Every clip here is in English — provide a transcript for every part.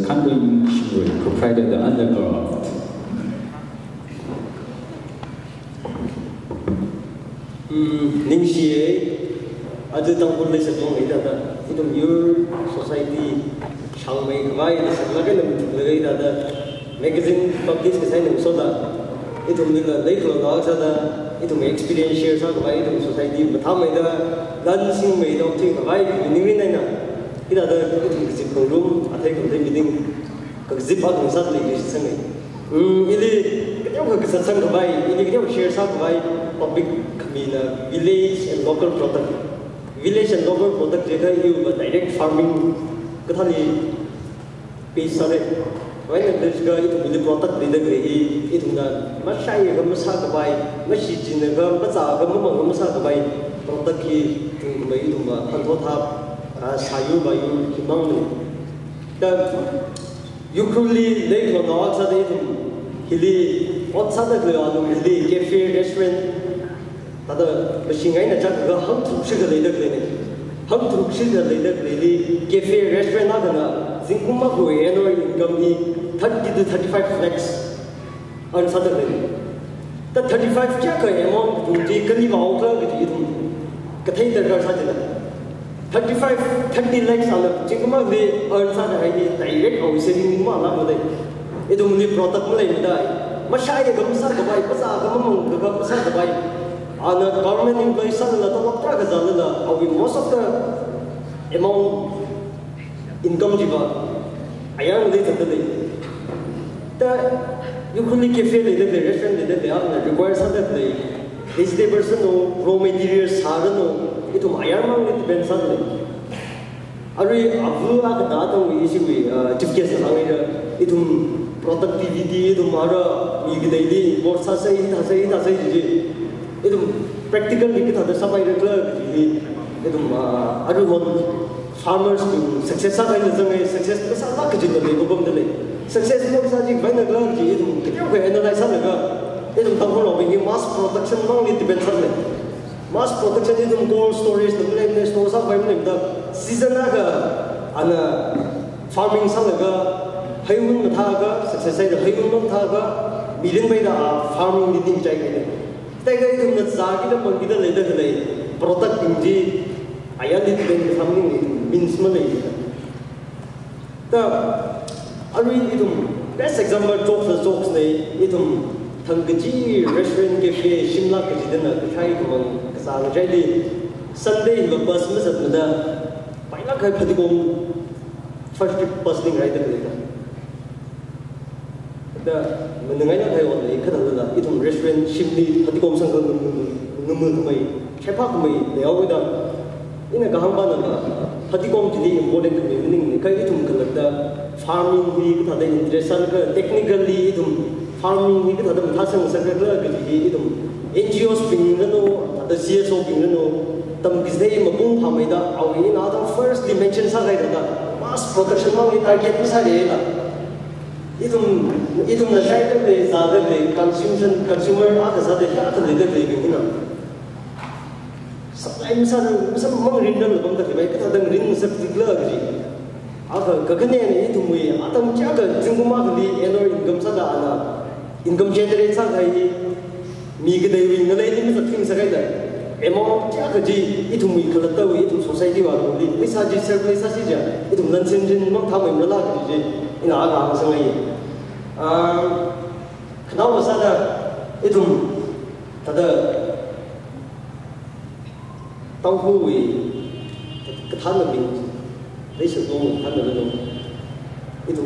country machinery provided the underground. Ning xie adu Tangkhul Leihsak long ida da idum your society chang mai khwai da sakla ga nam lagai da da magazine publish ka sai nam so da idum ni la leiklo na sa da idum experience share sa khwai idum society matha mai da dan sing mai da thing khwai ni ni na ida da idum zip ko room athai ko dai meeting ka zip a dum sa le ki sang ili ka ka sang khwai ili ka share sa khwai public khamina village and local product jega you direct farming kathali pisare why this guy to the product de gre ituna masai ga masa ka bai mashi jin ga macha ga mamang masa ka bai product ki tung bai tuma phanto thap sayu bayu himang ni da Ukhrul lake lo na sa de hili ot sa da ga anu hili cafe restaurant tada machine na chak ga ham thuk shi ga leida klene ham thuk shi ga leida klene cafe restaurant na ga zinguma go annual income ni 30 to 35 lakhs on sada klene ta 35 kya ka amount du ji kali ba okla ga ji thum ka thai da ga sa jina 30 lakhs on zinguma ve on sada hai ni direct au saving ma la ma dai idum ni product ma lai ma dai masai ga masa ga bai pasa ga mamang ga pasa ga bai and the government employees are most of the amount income jiba ayang le tadle ta Ukhrul cafe le the restaurant le the are requires that the vegetables no raw materials sara no itu ayang mang le ben sa le ari abu a da to isi we chief guest hangira itu productivity itu mara mi daily more sa sai ji itu practical ni kita ada sampai regular jadi itu ada farmers tu success ada yang jangan success tu salah kerja tu lebih bom tu le success tu bisa jadi banyak regular jadi itu kita kau analyze sahaja itu Tangkhul orang ini mass production orang ni depend sahaja mass production itu cold storage tu le store sah bayi ni dah season aga ana farming sahaja hayun mata aga success sahaja hayun mata aga bilin bayi dah farming ni ni cai ni Tega itu menjadi dan kita lihat lagi produk tinggi ayat itu dengan farming itu means mana itu. Tapi ada itu best example jokes ni itu Tangkhul restaurant cafe Shimla kerja dan kerja itu kesal jadi Sunday lepas masa muda banyak kali pergi kom first trip passing right itu. Mendengarnya saya orang ini kata adalah itu restoran Shimli hati kom sang ngemul kemai siapa kemai lewat itu ini gahampan adalah hati kom jadi important kemai ini kayak itu kerana farming ini kita ada interesan ke technically itu farming ini kita ada menghasilkan segala jadi itu NGOs pinggirnya ada CSO pinggirnya tapi kita mampu hamai dah awal ini ada first dimension sahaja itu mass production mang kita target misalnya lah itu nasib le zada le consumer ada zada kita le le begini supply misal mang rinda le bangda le kita ada rinda seperti lagi aga kekene itu mui atau macam apa jengkuma kali annual income sada ana income generate sada ini migi dewi ngalai ini misal ting sakai dah amount macam apa ji itu mui kalau tahu itu society walau ni misal ji service saja itu nansen mang tahu mana lagi ji ini agak sangat kenapa sada itu tada Tangkhul ketahan lebih Leihsak dong ketahan lebih itu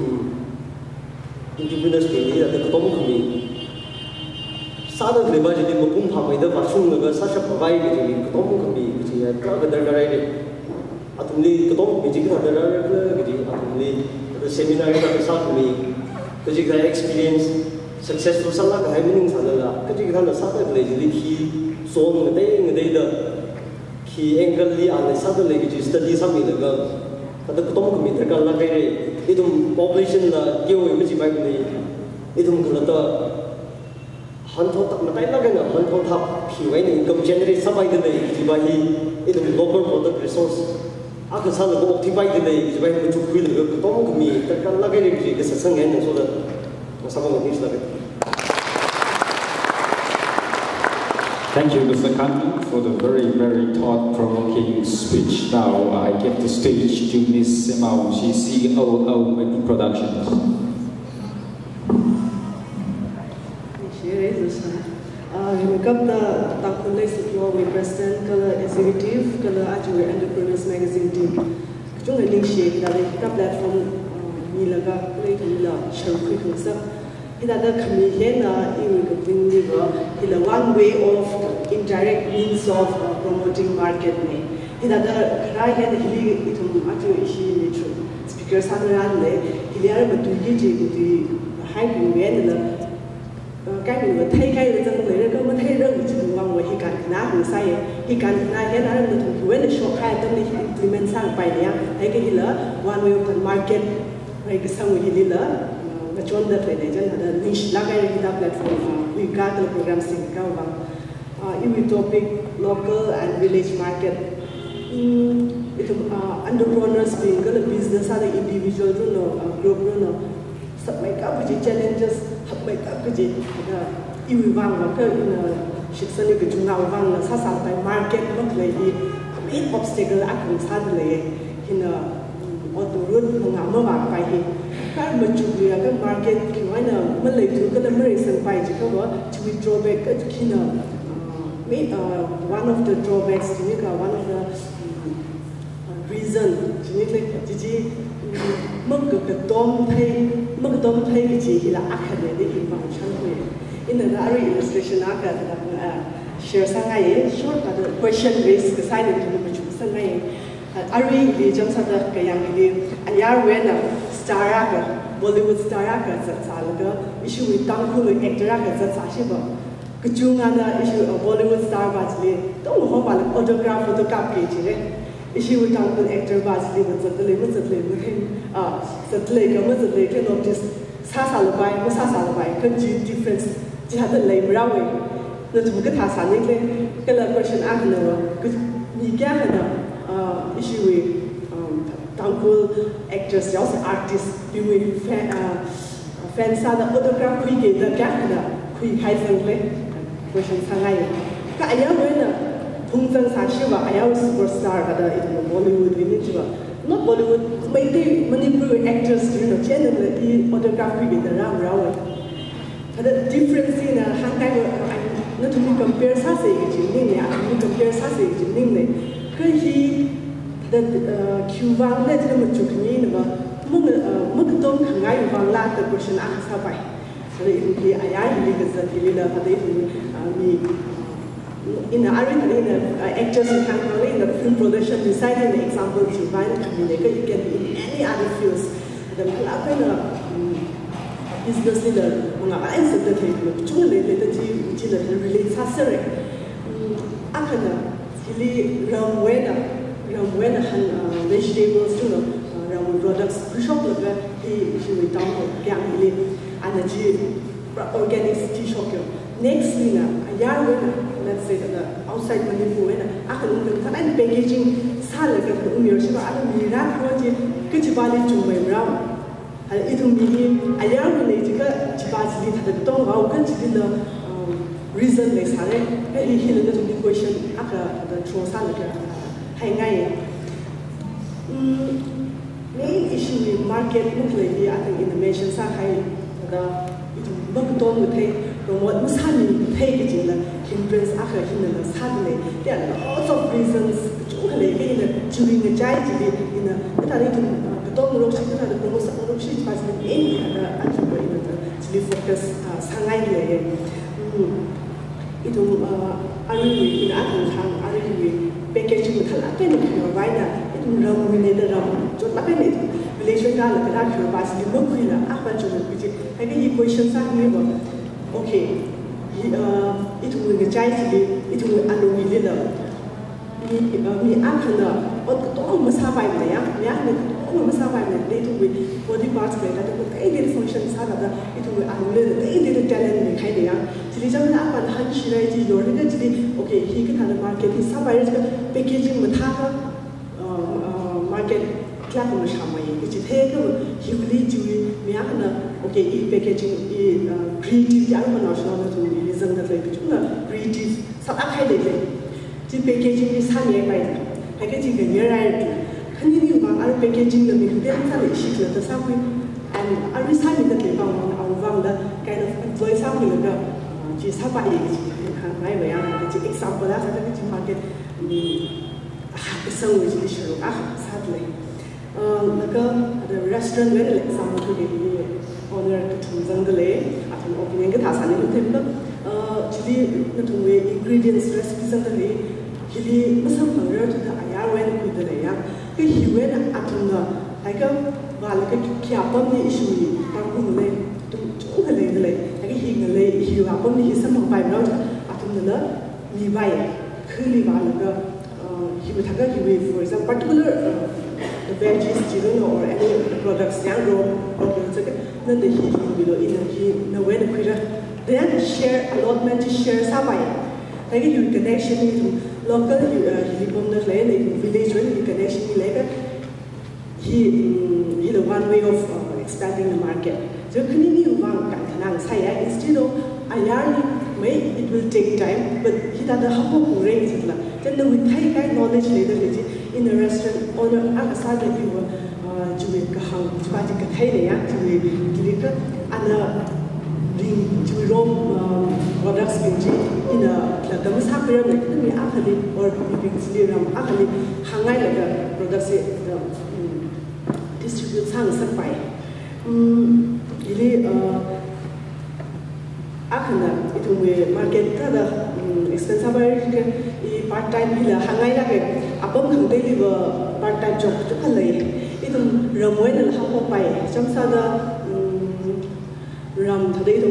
entrepreneurs ini ada ketemu kami sada lebar jadi mampu hamai dah pasung naga sasha pakai gitu ketemu kami gitu ya kalau kadar-kadar ini atau ni ketemu biji kita kadar-kadar gitu atau ni ada seminar kita besar kami kerja kita experience successful salah kahai mening salah kerja kita nak sada jadi ki zone ngedai dah ki angle li ane sada lagi jadi study sambil lega ada ketemu kami terkala kaya itu population lah kau yang macam baik ni itu mungkin ada hantu tak matai lagi na hantu tak piwai ni income generate sampai tu ni jadi itu local product resource Aku sana kok tiba itu deh, tiba itu cukup itu, ketemu kami, terkan lagi ni kita sesungguhnya yang sudah sama dengan ini lagi. Thank you, Mr. Khan, for the very thought-provoking speech. Now I give the stage to Ms. Mao, she's CEO of Many Productions. Tangkhul Leihsak we present kala executive kala ajur entrepreneurs magazine team. Kung aning share kita kita platform nilaga kulay nila share ko sa kita ada kami hena ini keping niga kita one way of indirect means of promoting market ni. Kita ada kaya hena hili itu ajur isi ni tu speaker sanaran le kita ada betul jadi high point la cái người thấy cái người dân người đó có thấy rất là chịu ngon và khi cần ná người say khi cần ná cái đó là thuộc về là short khai tâm đi implement sang bài này thấy cái gì lỡ one way open market rồi cái sang người gì lỡ và chọn được phải để cho là niche là cái kita platform we got the program sinh cao bằng in topic local and village market itu entrepreneurs being cái là business ada individual rồi group rồi sắp mấy cái cái challenges hấp mấy cái gì yêu vang và cái sự sinh cái chúng nào vang là sát sản tại market mất lấy đi ít obstacle ác cũng sát lấy khi là auto road không ngắm mà vàng phải thì cái mình chụp về cái market khi nói là mình lấy thứ cái là mình sản phải chỉ có to drawback cái khi là one of the drawbacks chỉ là one of the reason chỉ mất cái tôm thay cái gì là ác hẳn để đi vào trong người. In the illustration ác là share sang ngay short là question based cái sai được chúng mình sang ngay. Ari thì trong sao cái yang thì anh nhớ when star ác Bollywood star ác rất sao là issue with Tangkhul actor ác rất sao chứ bộ. Cái chung là issue Bollywood star vào thì đâu không phải là autograph photograph cái gì đấy. Issue with Tangkhul actor vào thì mình rất là rất là cái notice sa là bài cái difference chỉ hạt lấy ra vậy nên chúng cái thà sản như thế cái là question ăn nữa cái gì cái là issue with Tangkhul actors also artists doing fan sa là autograph quy cái là quy khai sang thế question sang ngay cái ai nhớ với là thông dân sản xuất và ai superstar cái đó itu Bollywood ini juga not Bollywood maybe Manipuri actors generally the autograph we get around rồi. Ada difference in hàng cái nó chúng mình compare sát gì cái chuyện này mình compare sát gì cái chuyện này cái gì the Q vang đấy thì mình chụp cái này mà mức tôm hàng ngày vang là the question ăn sao vậy? Rồi thì ai thì cái gì là phải mình in the actors in Tangkhul in the film production deciding the example to find community it can be in any other fields the club business leader mga anh sẽ được thấy chúng lấy chỉ là relate sát sợi akana hili ramwena han vegetables you know ram products shop là thì we Tangkhul yang hili energy organic tea shop next na ayar let's say the outside Manipur akan kan an packaging sala ka umir siya akan mirat ko ji ke jibali chumai ram hal itu mini ayar ne jika jibali thada tong gau kan jila reason le sare hi hi le the question aka the throw sala ka hai ngai main issue in market mostly I think innovation sa hai the itu bagton mu thai promote musani thai ke jila hindrance after hindrance suddenly there are lots of reasons chung le ke in during the jai ji in a tari to tom ro shi ta ko sa ro shi pas ni in the actually in the focus sangai le itu ari in akan thang ari package mu thala pe ni vai na itu ram ni de ram chot la pe ni relation ka la ka thur pas ni mo khila apa chu ni ji hai ke question sa ni bo okay itu ngejai sih itu anu milih mi akhirnya orang masabai ya orang masabai itu body parts mereka itu ada function sana itu anu milih ada talent mereka dia jadi jangan apa dah sih jadi orang jadi okay kita ada market sabai itu packaging mentah market clap on the shamay which is hey hugely Jewy miakna okay packaging creative yarma national to reason that like creative sa highlight the packaging is honey by packaging can year can you bang our packaging the milk then some shit the something and I was having the bang our bang the kind of employee something the just have my way the example that's the market so which is sadly the restaurant where like some to the owner to Zangle at an opening at Hassan temple chili to ingredients recipes and the he some familiar to the ayar when with the layer he went at the like a Kiapam issue Tangkhul to the lady like he upon his some by route at the Levi clearly he would have for example particular the veggies or any products then the heat below in a way the creature then share allotment to share sabai like you connection to local village when connection later he the one way of expanding the market so instead of it will take time, but he does the humble range. Then we take knowledge later in the restaurant owner outside the viewer to Kahang, to Kataya, to and to roam products in a Damas pyramid, we actually or being actually hang like a products distribute sang supply. It will market the expensive part-time hila hangai lagi apam deliver part-time job to kalai itu ramuan el hapa pai jamsa da ram thade itu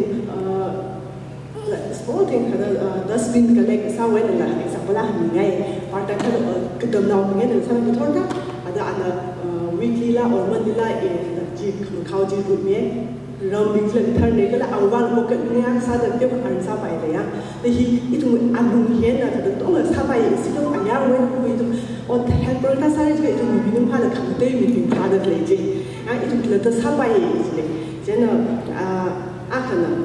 small thing kada dustbin collect sawen la example lah ngai part-time kada kedam nau ngai sa betul tak ada ana weekly la or monthly la ji khau ji group me ram biglan thar ne kala awal ko kan ne ang sa da ke an sa pai le ya le hi itu alung hen na da to sa pai si to anya wen ko itu on helper ka sa je itu mi bin phala kham te mi bin phala le je ya itu le ta sa pai le je na kana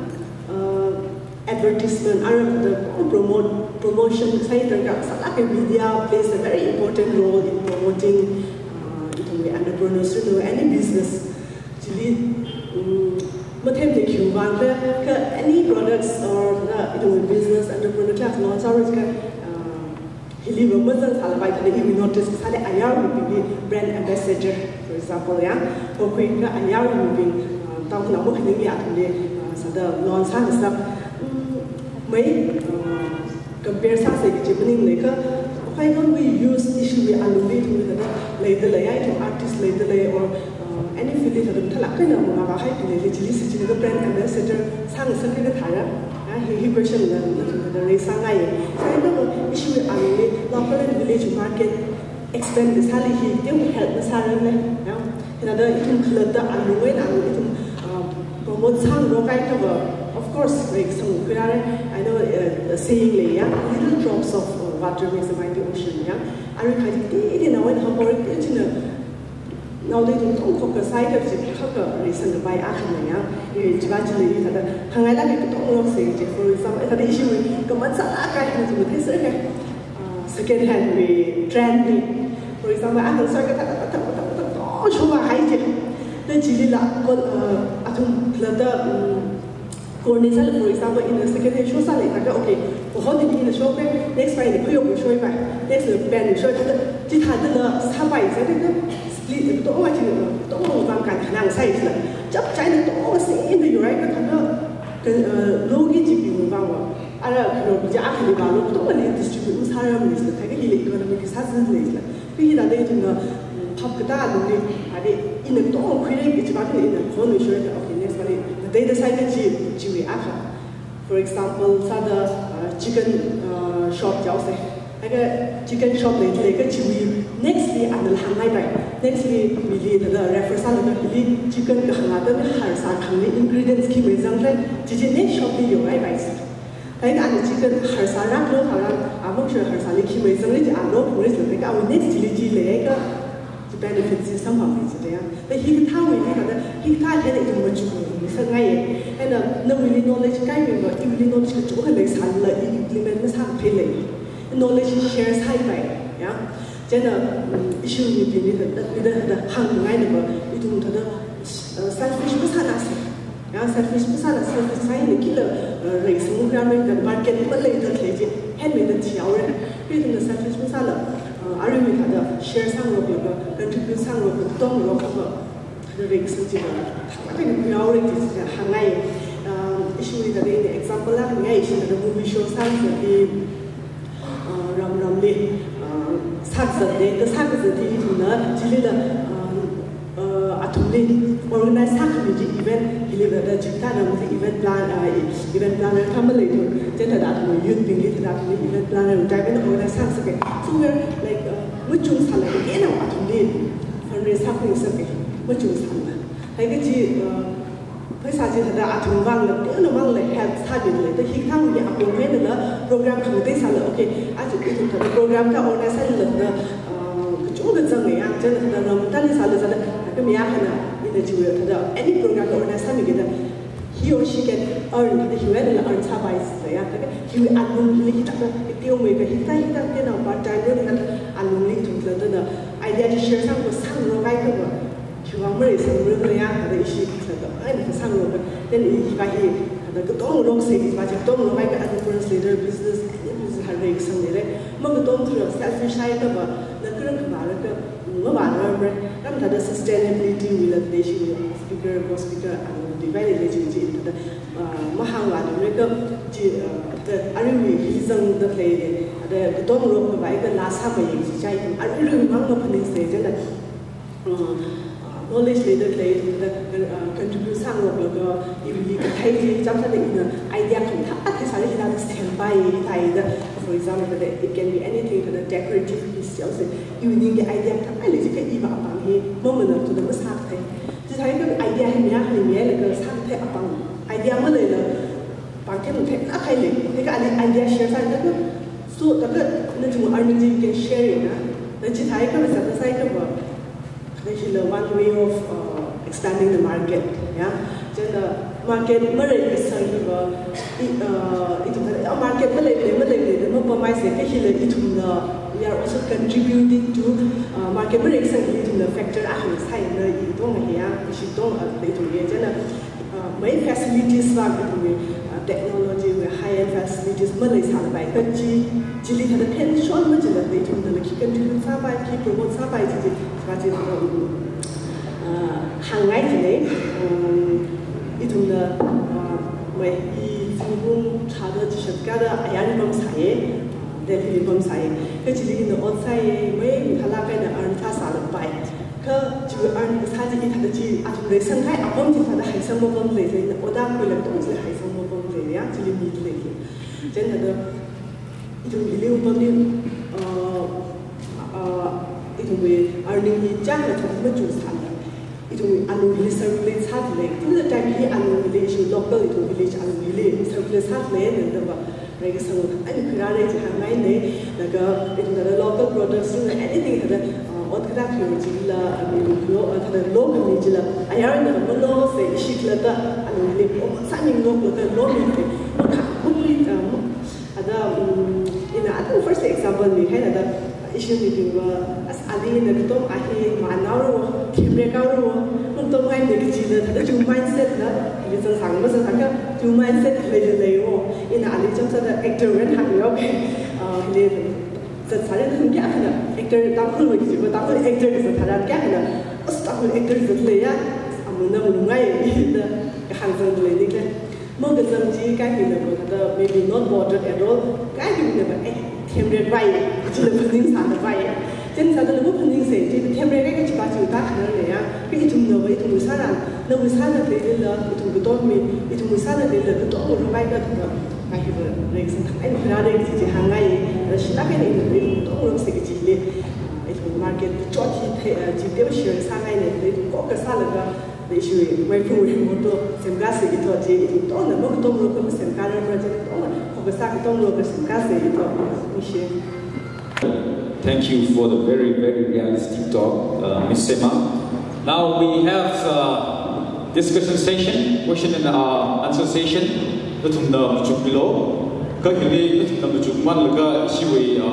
advertisement arab the promotion site ka sa la ke media plays a very important role in promoting itu entrepreneurs or any business actually Matem the Cuban any products or business entrepreneur class non sorry he leave a Muslim salabite he will notice sale ayar will be brand ambassador for example ya or quick ayar will be Tangkhul mo kini ya tunde sada non sang stuff may compare sa se jibening like why don't we use issue we allocate with the later layer to artist later layer or any affiliate of the Talakana, Mavahi, the brand ambassador, sang something at Hara, he questioned the Leihsak. So I know issue with local and village market expand the salary, they will help the salary. Another, it include the Aluan and promote some rocket of course, like some I know saying layer, little drops of water makes a mighty ocean. I recall know when her now they don't focus side of the recent by Akhmaya, eventually Hangala to say, for example, the issue with Gamatsa with his second hand we trend. For example, I can circuit the Chilila Atum Plata Cornisal, for example, in the second hand show sale, okay, how did in the show next Friday, put your show back, next band show Jihad Sabai. Split the door to one kind of size. Just China to all see in the Eureka low gauge in Bama. Arab Jackie Balo to only distribute Haram is the Peggy economic assassin later. We had a date in the Papkata in the door, creating each battle in the corner shirt of the next body. They decided to Jewy Aka. For example, Sada chicken shop Jose. Chicken shop like a chewy. Nextly, and the Hangai. Nextly, we did the reference chicken Harsa ingredients keep resembling. Did you next shop your rice? Like the chicken Harsa, I'm not sure Harsa keep resembling. I'm not police like our next Tilly leg. benefits is somehow is there. But he can he can't have it much more. So and no really knowledge guiding, but you really knowledge to implement this how pay knowledge shares high by. Yeah. Then issue with the hang line it to the selfish person. Yeah, selfish person, selfish sign the killer race, the market, but later had made the theory, reading the selfish person. I remember share some of the contribute some of the don't look the rigs. I think we already hang issue with the example of the movie shows the Ramli. The Organised event, the event planner come later, then youth being event planner, drive organized so we're like, which one's like again or fundraise happening something, which one's like the atom like help study the he can't be a program to this okay, I took the program to organize the any program organized he or she can earn he will earn he will idea to share some with some then business sustainability will speaker and divided the Mahanga the play the don't provide the last half a year. I really remember knowledge later play contribute some of the if you take something idea to stand by for example, it can be anything to the decorative piece. You need the idea to moment to the Masate. This idea idea Bankan take a idea share so the good can share it. The Chitaika is at the side of one way of expanding the market. Yeah, then market is we are also contributing to market the factor main facilities technology with high-end facilities Malaysia by Chile had a pension much of the contribute keep promote Hangai today my Chada Shakada Ayani Bomsai, Delhi Bomsai, actually in the outside way, Halaka and Arntasa by. To earn the Sadi Itachi at the same time, a bomb to the Haisam bomb later in the Oda will have done the Haisam bomb later, actually meet lately. Then it will be little it will be earning the jacket of Majus. It will annually circulate hardly. To the time he annually local village annually circulates hardly and the regulation and create like the local products anything that what could that local Nijilla. I earned a mono say she letter and signing local in the first example we had that issue with as Ali in the Tom Ahi Manaro, Timbrekauro, Montomai Negatives, the two mindset that is a sang was a sanga, two mindset later in Ali Johnson, the actor went happy okay. The silent actor Tangkhul which is Tangkhul actor is a Taran Gavina, a Tangkhul actor is a player, Amuna Mungai, the Hanson lady. Mogasm G Gavina, maybe not bordered at all, Gavina. Temporary buyer, which is the things on the buyer. Then suddenly opening say, temporary package about you back there, pick it to the way to Musana, no Musana, they love it to dog me, it to Musana, they love the dog or buy that. I have a legs and Hangai, the Shinakan in the dog room secretary. It will market the Georgie, Jidosher, Sangai, they walk a salad. The issue is my motor, some gas, it on the book, don't look at some color project, or the sack, don't look at some gas, Thank you for the very, very realistic talk, Ms. Sema. Now we have discussion session, question and answer session. Latung na mujuk below. Kali latung na mujuk man laga siwe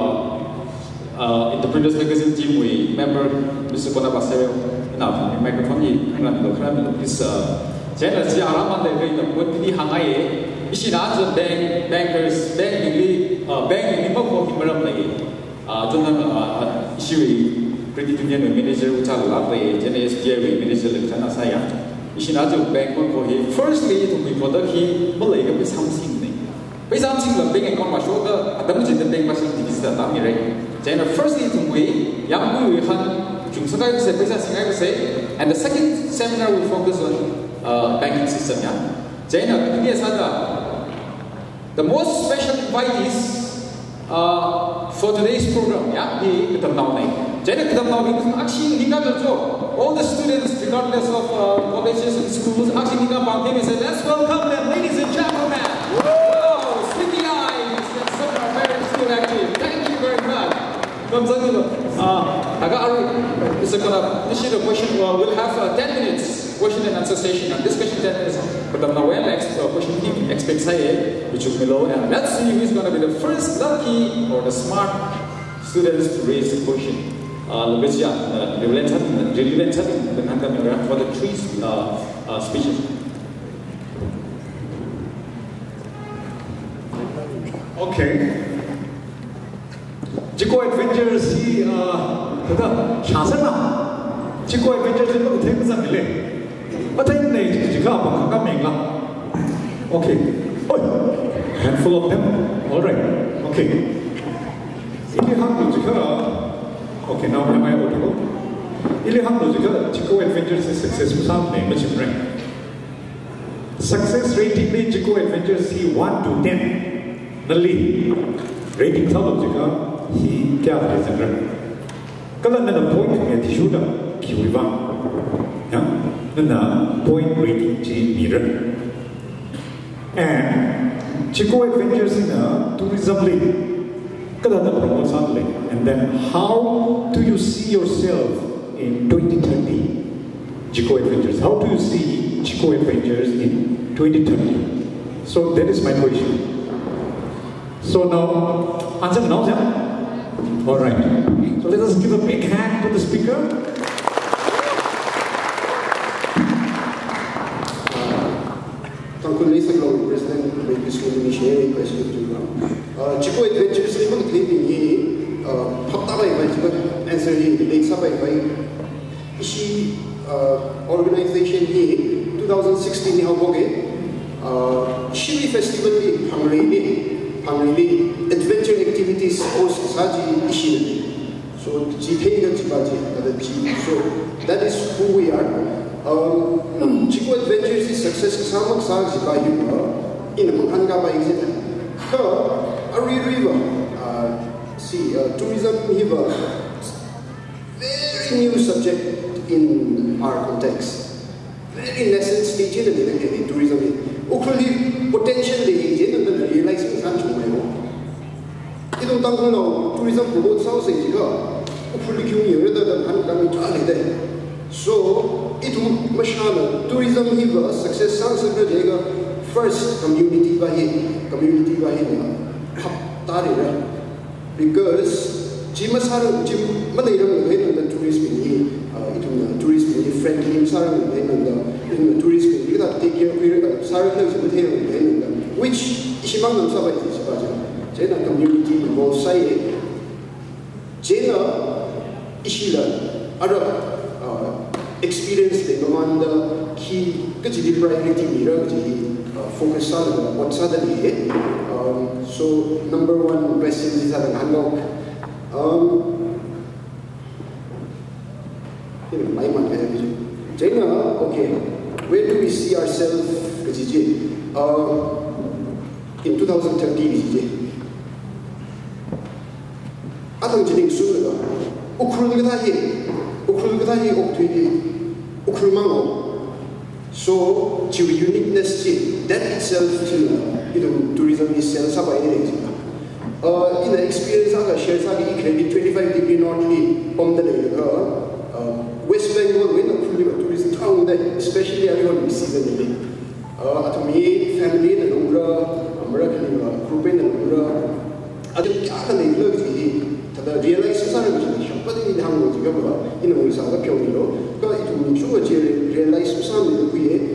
Entrepreneurs Magazine team we member Mr. Kona Basel. Now microphone ni kran lo kran please. Saya nak siapa ramai dari kita buat ini hangai. Isi nasi bankers bank ini mau himaram lagi. Jangan isi credit union manager ucap lagi, jadi SBI manager lekana saya. Isi nasi bank mau firstly itu produk hi mulai ke something ni. Something lah bank account masuk ke ada mungkin bank masih di kita tak mirai. Jadi firstly itu yang boleh kan jumpa saya pesa singai saya. And the second seminar will focus on banking system ya. Jadi ini sahaja. The most special invite is for today's program ya di Ketamnau ni. Jadi Ketamnau ni actually hingga terjauh all the students regardless of colleges and schools actually hingga bangkit and say let's welcome them ladies and gentlemen. Wow, sleepy eyes and some are very still active. Thank you very much. Mr. Kona, this is the question. We'll have 10 minutes question and answer session and discussion 10 minutes. But now we're next question expect saya, which is below, and let's see who's going to be the first lucky or the smart students to raise the question. Lebih relevant dengan kami for the three speeches. Okay. Jiko adventures ही कदा शासन ना Jiko adventures लोग थे मज़ा मिले पता ही नहीं जिका apa kakak menggla okay oh handful of them alright okay ini ham lo jika okay now am I audible ini ham lo jika Jiko adventures is successful सामने macam mana success rating में Jiko adventures he 1 to 10 नली rating था lo jika ही क्या है संग्रह कल नन्ना point में टिशू डा किउइवा या नन्ना point rating जी mirror and Jiko adventures in a tourism league कल नन्ना promotion league and then how do you see yourself in 2030 Jiko adventures how do you see Jiko adventures in 2030 so that is my question so now answer now yeah all right so let us give a big hand to the speaker Tangkhul Leihsak President of this initiative question to Jiko adventures ni mang thei ni phapta bai bai jiba answer ni Leihsak bai bai isi organization ni 2016 ni hoboge Shiri festival ni Hangri adventure activities host saji ishi so jithei jibaji so that is who we are Jiko adventures is success samak saji ba yu in manganga ba exit Ari river see tourism hiva very new subject in our context very nascent stage in tourism Ukhrul potential de and realizing such Itong Tangkhul now tourism promote South Asia. Ukhrul kyung rather than kami chali de. So itong mashana tourism hiva success sang sagrajega first community bahi na tari ra because jimasarang jim madairam ngai na tourist ni itong tourist ni friendly sarang ngai na tourist ni kita take care of sarang na jimathai ngai na which isimang nam sabai sibaja Jena community involved say Jena ishila other experience the nomanda key kajidi priority mira kajidi focus on what suddenly so number one question is that hanok my man Jena okay where do we see ourselves kajidi in 2030 Atang jining sura Ukhrul kita hi Ukhrul mango so to uniqueness that itself to tourism is self sabai ni in the experience I share sagi credit 25 degree northly from the West Bengal when the tourist town especially everyone season to me family the number American group in the number I think I look the realize society but in the hango in the Wisa Pionero got it to mature realize society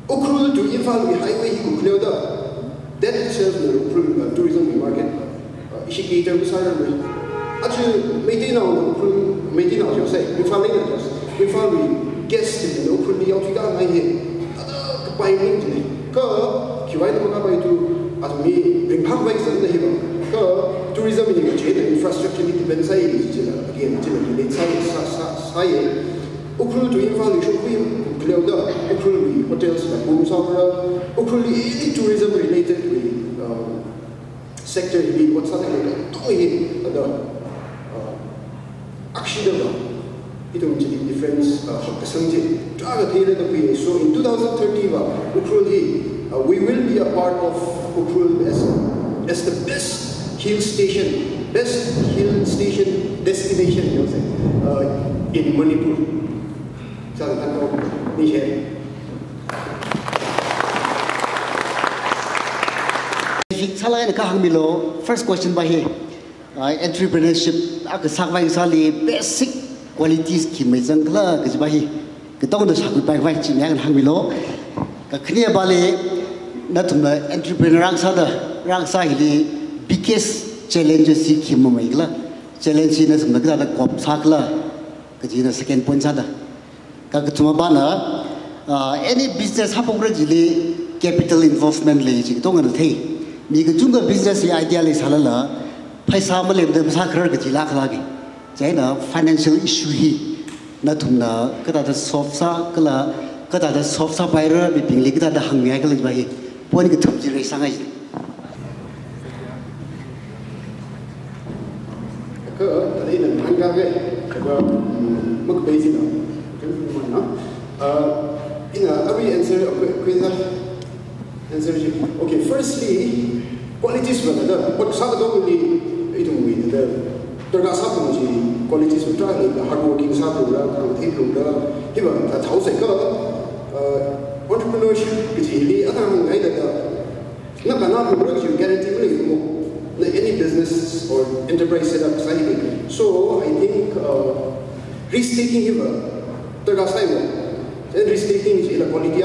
Ukhrul to Ifal highway he could clear the that itself the tourism market. Ishikator beside actually, maintain our maintain our say, we found guests in the Ukhrul Yautiga, I hear by me. Go, Kiwai Makabai to as me bring halfway on the hill. Go, tourism in the infrastructure depends again, Leihsak. Ukhrul to Ifal, you should clear the Ukhrul hotels like Boomsawara, Ukhrul any tourism related to sector in what's happening the Akshidava. It will be difference so in 2030 Ukhrul we will be a part of Ukhrul as the best hill station destination in Manipur. First question by here. Entrepreneurship, basic qualities ki mezang kla kizbahi. Ketong the sakupai vai chimyang hangmilo. Kaknia bale natumna entrepreneur rangsa hili biggest challenges si kimomegla. Challenge na sumna kada kop sakla. Kajina second point sada. Kaktumabana any business hapokra jili capital involvement le jitong na thei. Migajunga business idea le salala paisa male de masakar ke jila khalagi jaina financial issue hi natumna kada da sofsa kala kada da sofsa bayra bi pingli kada da hangya kala ba hi pon ke thumji re sangai ka tadai na hanga ge ka mak beji na ina every answer okay, firstly, qualities but Sagadoli, the Durga qualities of the hardworking Sabura, even that house entrepreneurship is really you guarantee any business or enterprise setup. So I think risk-taking here, risk-taking is a quality.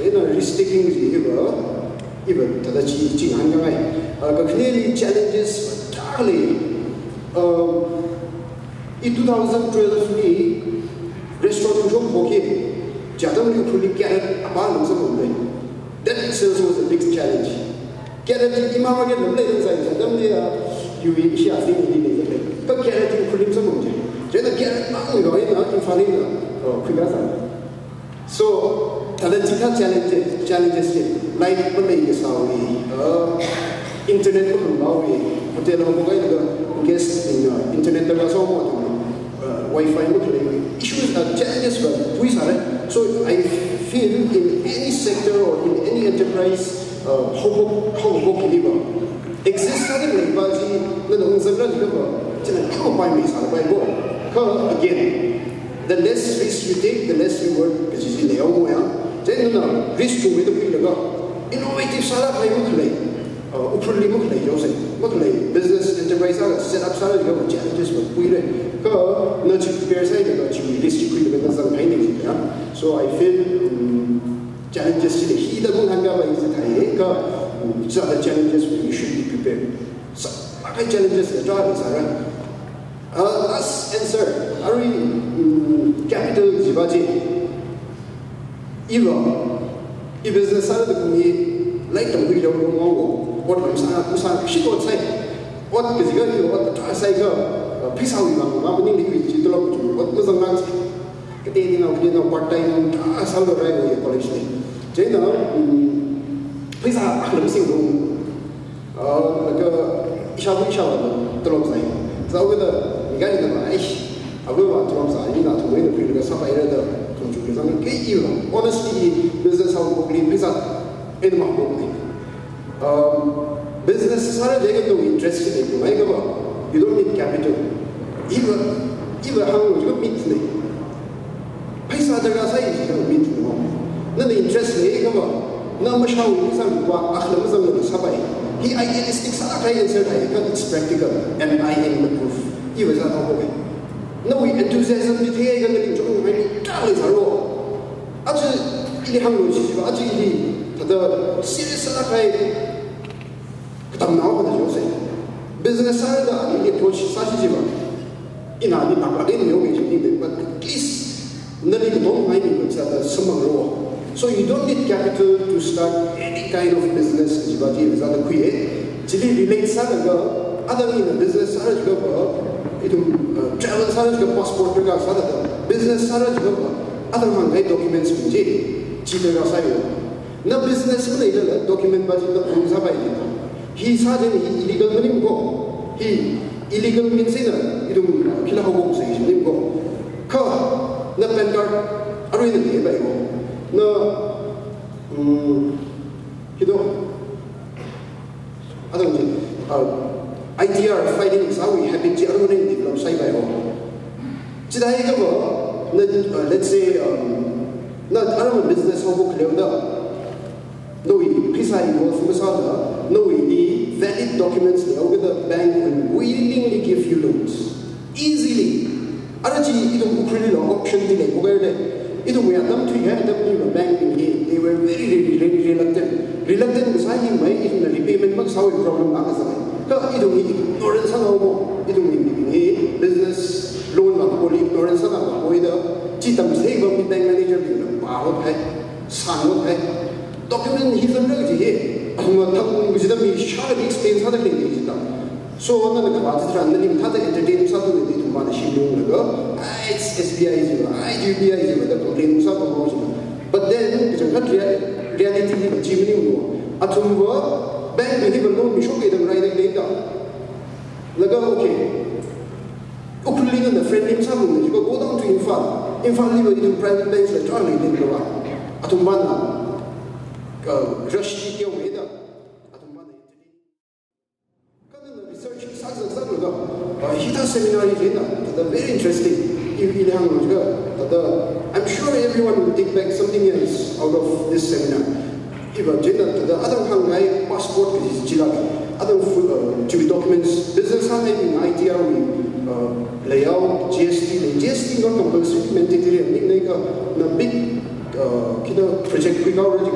Risk-taking is even clearly challenges in 2012 restaurant that itself was a big challenge. So Talajika challenges like internet hotel guest in internet Wi-Fi issues are challenges so I feel in any sector or in any enterprise exists again the less risk you take, the less reward is in the then risk to the innovative salad business enterprise set up salad challenges so I feel challenges he challenges we should be prepared. So challenges last answer capital Zibaji if business side of the like the video what I'm she would say what is going what the cycle peace out what was a man getting out part time some of the college please I'm single so with the guy I will want to not to win the previous honestly, business how in my business sara jega no interest in it mai ga you don't need capital even how you meet ne paisa daga sai you meet no na the interest ne ga na mashaw ni sa wa akhla mazam na sabai he idealistic sara kai answer hai ka it's practical and I am the proof he was not okay no we enthusiasm ni the ga ni jo mai ta le zaro aje ili hang lo chi ba aje ili tada serious sara kai tam na ko da jo sai business sara da ni approach sa chi ba ina ni na ba ni yo mi chi ni but at least na ni ko mai ni ko sa da samang ro so you don't need capital to start any kind of business ji ba ji is that create ji relate sa da other in the business sara ji ba it travel sara ji passport ka sa da business sara ji ba other man hai documents ji ji da sa yo na business ko nei da document ba ji da sa ba ni he sa de illegal ni ko he illegal means ina idum kila ho ko sai ni ko ka na pen card aru ni de ba yo na hido adang ji ITR fighting is how we have been aru ni develop sai ba yo jidai ga ba na let's say na aru business ho ko clear da no we pisa involve masala no we need valid documents now with the bank will willingly give you loans easily araji idu Ukhrul option ni le ogerde idu we adam to have the bank in here they were very reluctant because I mai in the repayment but how problem aka sa ka idu ni ignorance na mo idu ni business loan ma ko ignorance na ko ida chi tam sei ba mi bank manager ni ba ho hai san ho hai document he is under ji thang gujida mi share explain sa da le ji ta so na ka ba tra na ni tha da entertain sa to ni tu ma da shi lo ga it's SBI ji ba UBI ji ba da complain sa to mo ji but then it's a reality ni ji ni mo atum wa bank ni ba lo mi sho ke da rai da le ta la ga okay Ukhrul ni na friend ni sa mo ni go down to Infal ni ba ni private banks la tra ni ni ba atum ba na rush ki we da atum ba na kan research sa ga hita seminar is very interesting I'm sure everyone will take back something else out of this seminar even the other hangai passport is jila other documents business having ITR layout GST not compulsory mandatory na big kita project quick out he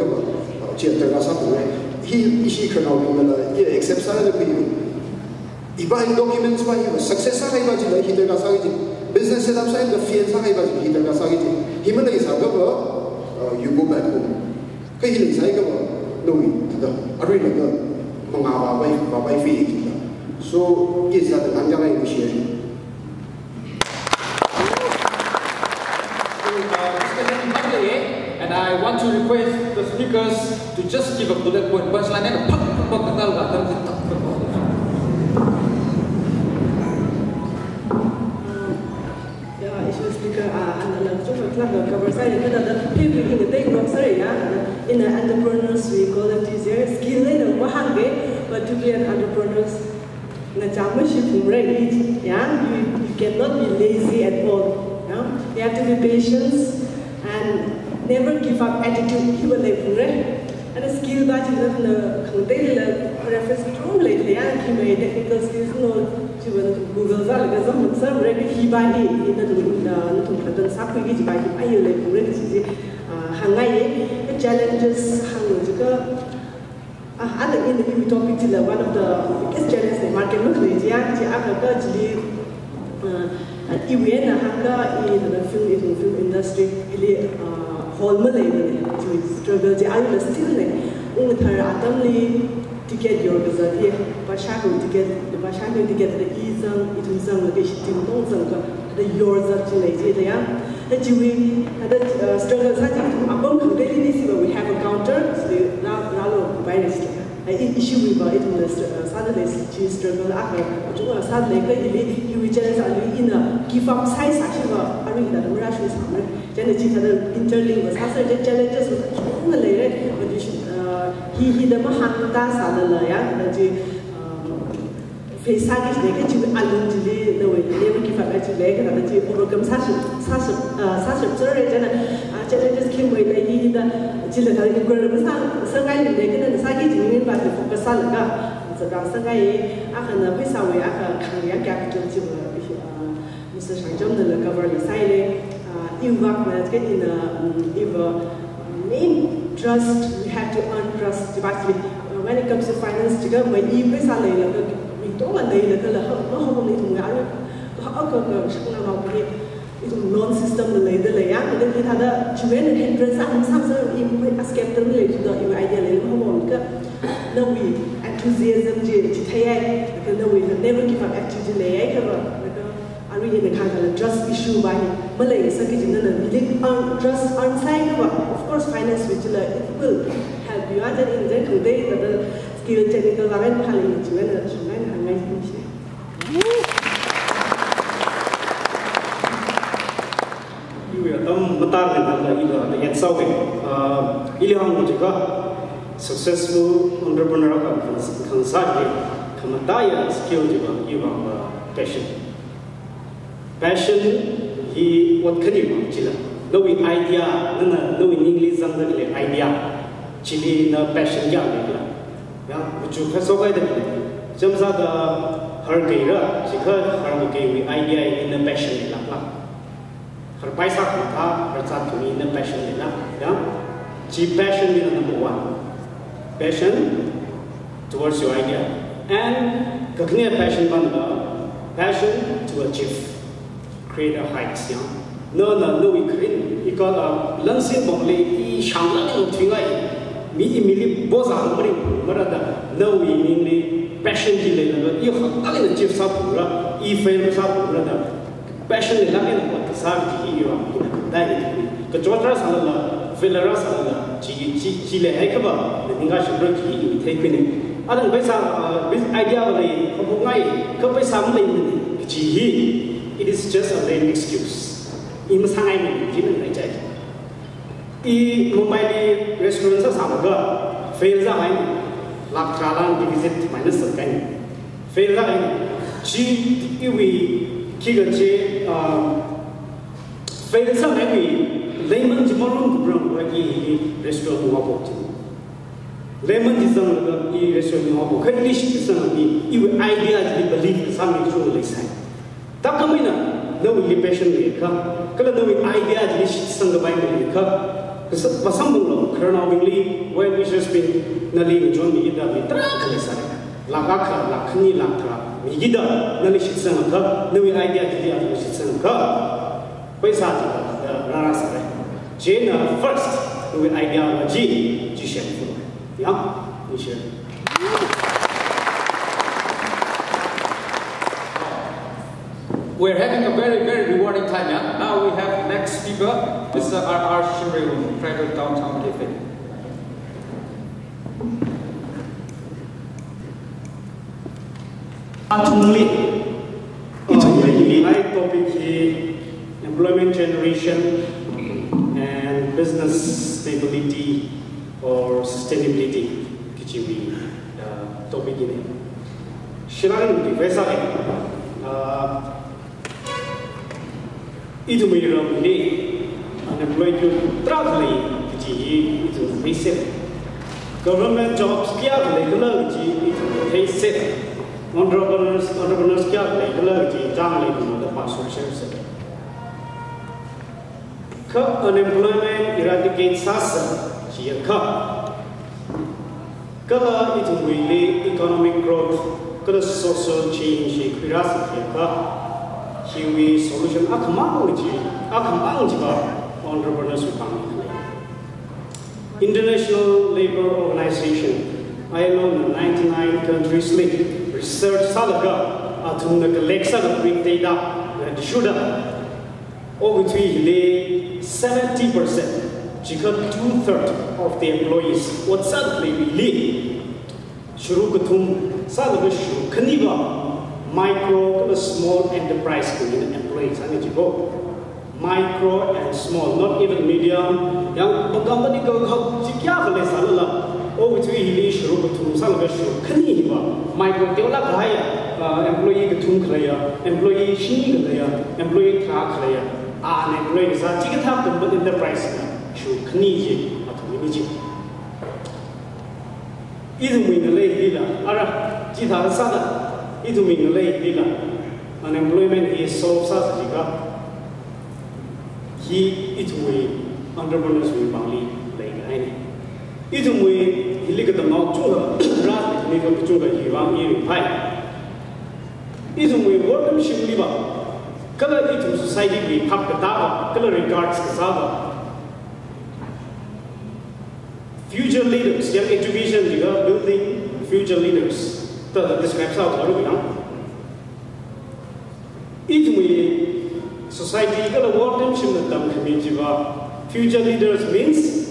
can now accept sa da iba documents ba he success sa ba ji he da sa ji business setup sa the field sa ba ji he da sa ji he man is ha ba you go back home kai hi sai ga ba no da ari na mga ba fi so is that an ga initiation and I want to request the speakers to just give a bullet point punchline and in the entrepreneurs we call it easier skill but to be an entrepreneur you cannot be lazy at all. You have to be patient and never give up attitude. And a skill that you have reference to lately, technical skills, Google, some ready he by in the Sapi by the challenges, other in the topic one of the biggest challenges in the market in the film industry, struggle still to get your result here. To get the easy, the yours that you struggle we have a counter, so issue with it suddenly struggle suddenly you in a give up size interlink challenges but you should hi da ma han ta sa la ya da ji Leihsak is like a chip alone to the way they give a better leg and the program such a surge and challenges came with the children are incredible. Some guy in the Saki in by the focus salaga. So Sangai, I can a piece away a career capital to Mr. Shangjon, the government side. You work with getting the main trust, we have to earn trust. When it comes to finance, to go when you pay salary. Đó là đây là cái là không đi thùng gạo họ có sắc nào học cái non system là lấy đây á cái khi thằng đó chú bé là hindrance sang giờ im mới escape tới lấy cho im idea lấy không muốn cái no we enthusiasm gì chỉ thấy ai cái no we never give up attitude lấy ai cái rồi anh ấy nhận hàng là trust issue bài mới lấy cái cái gì đó là believe trust on side cái of course finance which là it will help you other in the today the skill technical và cái hàng là chú bé là chúng ta hàng ngày cũng thế. Mata dengan ila yang sawi, ila hang juga successful entrepreneur kan sahaja, kemataya skill juga iba passion hi what kadi ma cila, nawi idea, nawi English zang dah idea, cili na passion jang dia, ya, bujuk kesokai dah, jemsa dah harga, jika harga idea ini passion lah. Leihsak kita bersatu ini passion ni lah, ya. Ji passion ni number one. Passion towards your idea, and keknya passion benda, passion to achieve, create a heights, ya. No we create. Ikut langsing boleh i shangla ni tinggai, mi bosan beri, merada. No we ini passion je le, i hak kali achieve sab pura, i fail sab pura dah. Passion ni lagi nak buat kesal di hidup kita. Dah itu. Kecuali sahaja, failure sahaja. Cile hai kaba, tinggal sebelum kita take ni. Ada besar idea boleh, kamu ngai, kamu besar boleh. Cihi, it is just a lame excuse. Ini sangai ni, jadi nak jadi. I Mumbai di restoran sama ke, fail sahaja ni, lak jalan divisit minus sekian. Fail sahaja ni, ci iwi kita je fail sama ni, lemon jemurun kurang lagi restoran muapo tu. Lemon jisang lagi restoran muapo. Kan ni jisang ni, ibu idea jadi belief sama itu Leihsak. Tak kami nak, nawi passion ni kah? Kalau nawi idea jadi jisang kebaik ni kah? Pasang mula, kerana awalnya when we just been nali jual ni ida ni terang Leihsak. Lagak lakni lakra. Kita nali jisang kah? Nawi idea jadi ada jisang kah? Pesa juga rara sahaja. Jena first nawi idea lagi jisang pun. Ya, jisang. We're having a very rewarding time, yeah? Now we have next speaker, Mr. R. Shimril from Private Downtown Cafe. My topic is employment generation and business stability or sustainability. Kecil topik ini. Silakan Leihsak. Itu menurut ini unemployed terakhir kecil itu riset. Government jobs kia legal kecil itu riset. Entrepreneurs kia legal kecil jangan legal ada pasal service. Ke unemployment eradicate sasa jika kalau itu really economic growth, kalau social change kirasi jika Kiwi solution akan juga entrepreneurs utama. International Labour Organization, ILO 99 countries lead research salaga atau nak Leihsak bring data dan sudah over 70%, jika 2/3 of the employees what sadly really shuru ketum salaga shuru keniba. Micro and small enterprise employees, ane juga micro and small, not even medium. Yang bergambar di kau jika boleh salah, oh itu sang cái số khẩn gì mà micro tiêu lắc hay employee cái thùng khởi employee xin cái này employee thà khởi employee cái sao chỉ cái tháp tụi mình enterprise này số khẩn gì mà tụi mình gì ít tụi mình lấy đi là chỉ thà sao đó ít tụi mình lấy đi là unemployment is solved sao gì cả khi ít tụi entrepreneurs mình bằng lý lấy cái này ít tụi mình thì cái tầm nó chung là ra thì cái chung là hy vọng như vậy ít tụi mình work them ship đi vào cái là ít tụi society bị thắp cái ta cái là regards cái sao future leaders yang education juga building future leaders ta describe sao đó rồi đó ít tụi society cái là work them ship là tầm community và future leaders means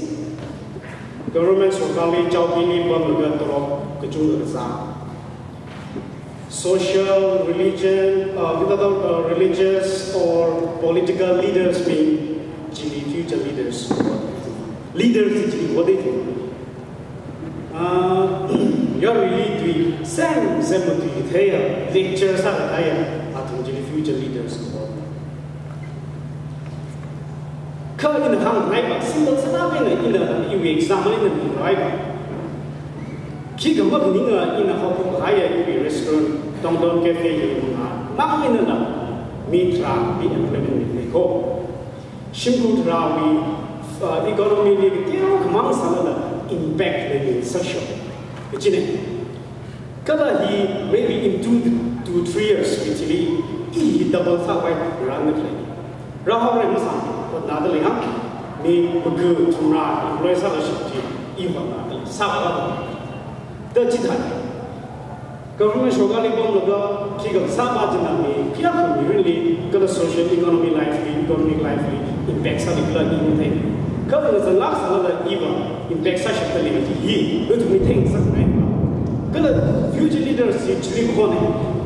government सरकारले चौकीनी बन्द गरेर के जुन गर्छ social religion religious or political leaders being future leaders actually what they do you're really doing same to here lectures are there at future leaders in the hang right but simple stuff in the example in the right khi cầm vật những người in the hộp higher in restaurant đông cafe như mà mắc in the mitra bị employment này có simple ra vì economy này kéo mang sang là impact lên social cái này cái là gì maybe in 2 to 3 years actually double sao vậy ra được này ra họ lại sao 나들이야미그 정말 employee사가 싶지 이거나 사과가 더 지타 government 쇼가리 범로가 지금 사바지나 미 기라고 really 그 social economic life impact 사기 그런 이유인데 그래서 락사가 이거 impact 사실들이 이 그것도 미팅 상황이 그 future leaders 지금 보네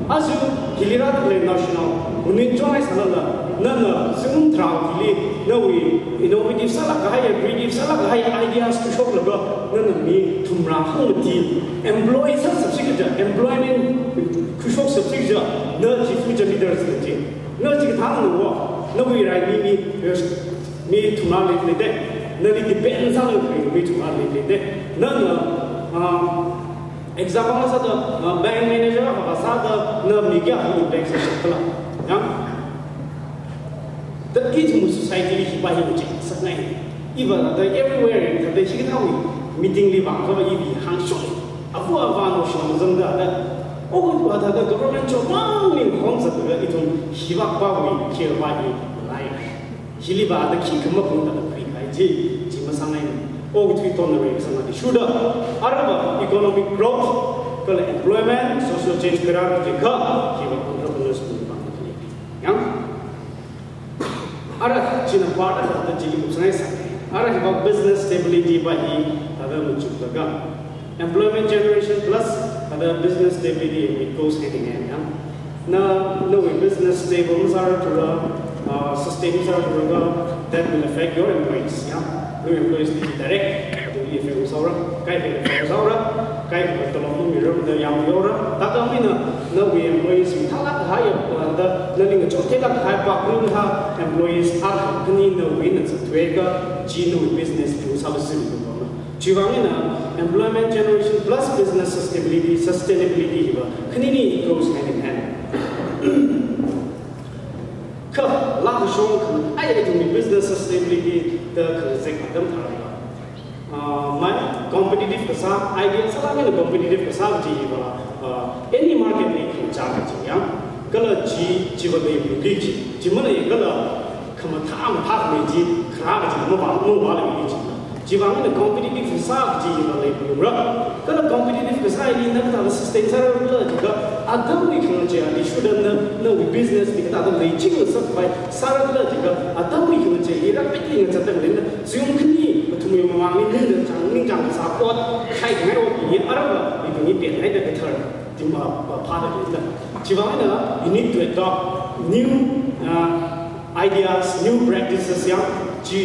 아주 길이라도 national 우리 쪽에 살아라 nana sung trao kili nawi innovative salak haya creative salak haya ideas to shop laga nana mi thumra hang ti employees subsidy employment to shop subsidy na ji future leaders ti na ji thang no nawi rai mi thumra le de na li depend sa lo mi thumra le de nana example sa da bank manager ha sa da na mi kya hu bank sa kala ya the kids society li hipa hi buji saknai even the everywhere the higitawi meeting li ba ko yi bi hang sho afu ava no shon zang da o ba da government cho bang ling hong sa de itong hiba ba wi ke ba ni lai hili ba da ki kama ko da pri kai ji ma sanai o gi to na re sa na should araba economic growth kala employment social change kara ji ka hiba entrepreneurs ba ni yang ara china part of the jili musai sa ara about business stability by other muchuka employment generation plus other business stability it goes hand in hand no business stable are to sustainable are to that will affect your employees your employees direct to the effect saura kai effect saura kai to lo mi ro the yang yora ta ka mi no we employees mi thala higher the learning a job take up high pa group ha employees are company no win to twega gino business to service ji wang na employment generation plus business sustainability hiba khnini goes hand in hand ka la shong kan ai to business sustainability the concept adam thara my competitive kasa idea sala me competitive kasa ji ba any market ni cha ka ji ya kala ji ba de bi ji mana ye kala kama tha me ji khra ka ji mo ba le ji ji ba me competitive kasa ji ba le bi ra kala competitive kasa ni na ta sustain sa ra ji ka adam ni khna ji ani should no business ni ta le ji ko sa ba sa ra ji ka adam ni khna ji ra pe ni cha ta le zoom khni तुम्हें मांगने नहीं चांगनी चांग सापोत खाई खाई वो ये अरब ये ये pen है तो third gym part of it जिवाने ना you need to adopt new ideas new practices या जी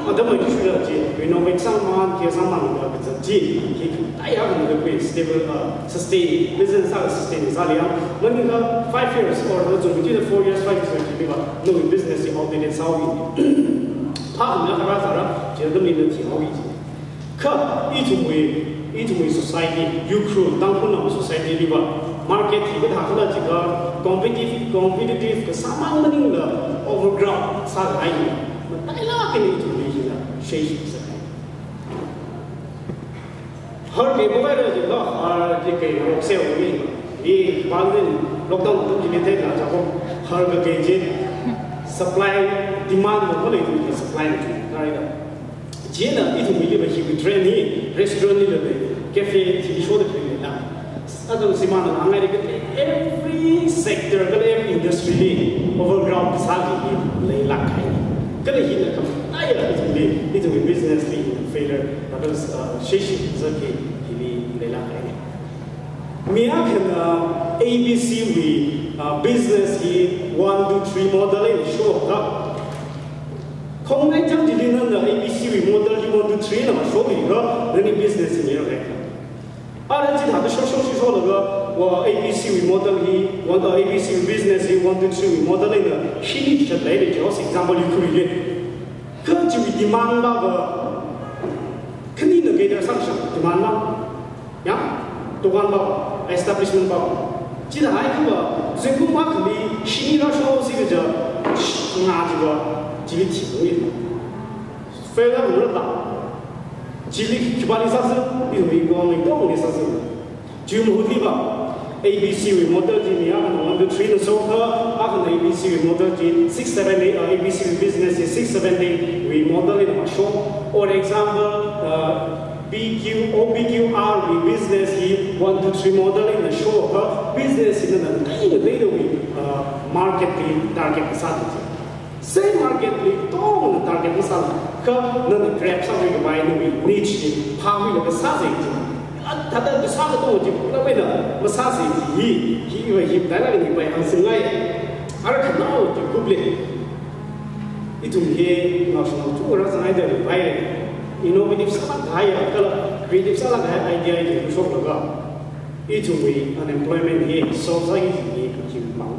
ada mai juga je, renovate sama, dia sama juga berjanji, kita ya kan lebih stable, sustain, business harus sustain. Misalnya, mungkin 5 years or jadi 4 years, 5 years jadi no business yang outdated sawi.他们那啥觉得没问题好一些。可一种为 society Ukhrul Tangkhul nama society ni market kita dah ada juga competitive kesamaan mending lah overground sahaja ini. Tapi lah kini itu ni lah share sekali. Har ke bukan juga har ke sale ni bagian lockdown tu jadi terlah jauh har ke je supply demand boleh itu supply itu, right? Jena itu milih bagi trend ni, restaurant ni lebih, cafe, TV show lebih lah. Ada semua orang Amerika every sector, every industry ni overground besar ni leilak ini. Kalau ini kamu ayah itu business ni failure, terus sesi jadi ini leilak ini. Mia kena ABC business ni 1, 2, 3 model ini show tak. Kong ai jam jadi nana ABC model 1, 2, 3 nama show ni lah, ni business ni orang. Ada jadi ada show le ga, wah ABC model ni, wah ABC business ni 1, 2, 3 model ni lah, sini cerita lain je. Example Ukhrul ni, kerja demand lah ga, kini nak kita sangat demand lah, ya, tuan lah, establishment lah. Jadi hai tu ba, sebelum mak ni sini lah show sih kerja, ngah juga. Jadi tipu ini, failure berada. Jadi kebalisan itu orang ni sahaja. Jumlah ni ABC model ni akan 1, 2, 3 sofa, akan ABC model ni 6, 7, 8 ABC business 6, 7, 8 model ini masuk. For example, OBQR business ni 1, 2, 3 model ini masuk. Business ini nanti market ni target besar. Same market ni, tong target besar. Kalau nanti grab sampai ke bayar ni, niche ni, pahami le besar sahaja. Tapi besar tu je, apa ina besar sahaja. Hi dalam ni bayar sungai. Ada kenal je Google. Itu dia nasional tu orang sangat ada bayar. Inovatif sangat gaya. Kalau kreatif sangat gaya idea itu susah juga. Itu we unemployment ni, society ni.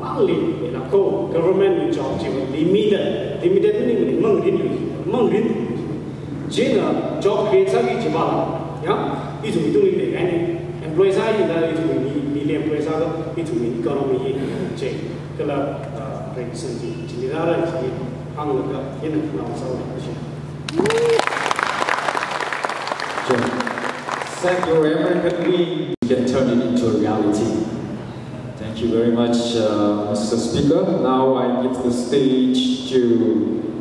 Mangli, elako government job cuma limited ni mengrin, jena job create lagi cuma, ya, itu ni kan, employee saya itu ni employee saya itu ni economy je, kalau represent jadi orang jadi anggota ini kenal saya. Thank you, American dream can turn it into a reality. Thank you very much, Mr. Speaker. Now I give the stage to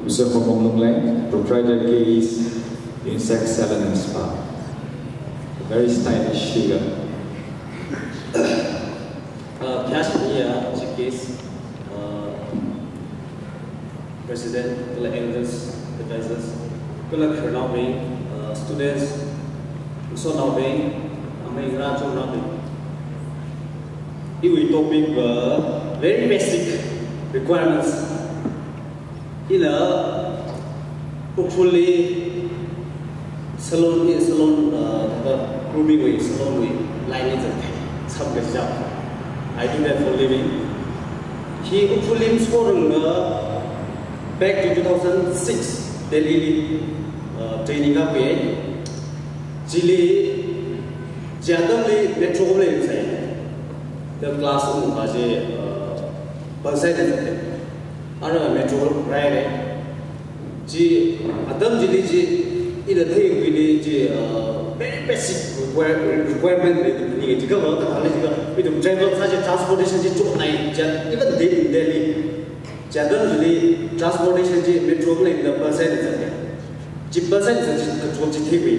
Mr. Hong Long Leng, proprietor case Leihsak Salon and Spa. A very stylish figure. Piasnya, case President, kala elders, advisors, kala kernaubing students, so naubing, amai rajung naubing. Iwi topic very basic requirements. Ila hopefully salon grooming way, salon way, line is some job. I do that for living. He hopefully scoring back to 2006 Delhi training up way. Jili jadam metro way say. The class room was percentage. Ana metro right. Ji adam jili ji ida thei wili ji very basic requirement ni jiga ba ta hale jiga itu travel saja transportation ji chok nai even Delhi jadam jili transportation ji metro in the percentage ji percentage ji chok ji thei wi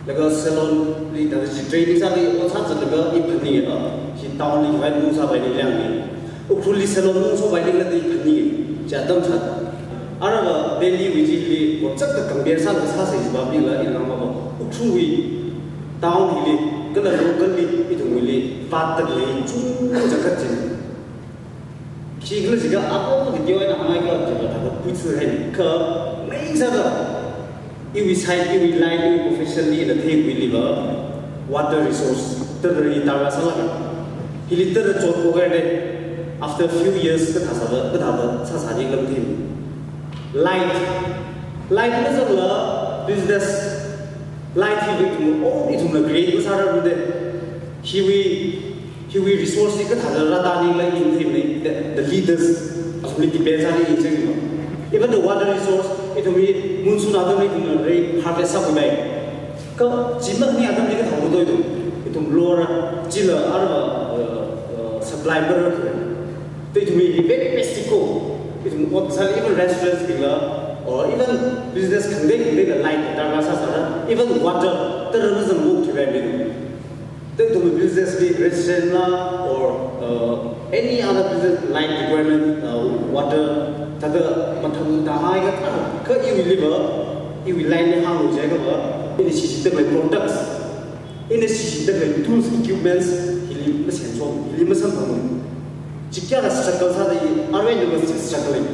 laga salon li da ji training sa li o sa laga I phani hi town li vai nu sa bai ni lang ni Ukhrul li salon nu so bai ni la di phani jadam sa ara Delhi wi ji li ko chak ta compare sa sa sai ba bi la in ma ba Ukhrul wi town li kana local li itu li pat ta li chu jakat ji ki gla ji ga apo ki dio na mai ka ji ta pu chu hai ka mai main sada if we line professionally the thing we live water resource terdari tara salaga hiliter jod pogade after a few years ka thada sasaji lam thim light is a business light he will all it will great usara bude he will resource ka thada ratani la in thim the leaders actually depends on it even the water resource it will be monsoon adam ni harvest up by ka jimak ni adam ni ka thau do it will lower jila arba supply better it will be very pestico it will even restaurants or even business can make a light even water terrorism move to very then to business be restaurant or any other business light requirement water tada matham dahai ka you will live you will line how jaga in the system products in the system tools equipments he live some jikya struggle sa dai arrange struggling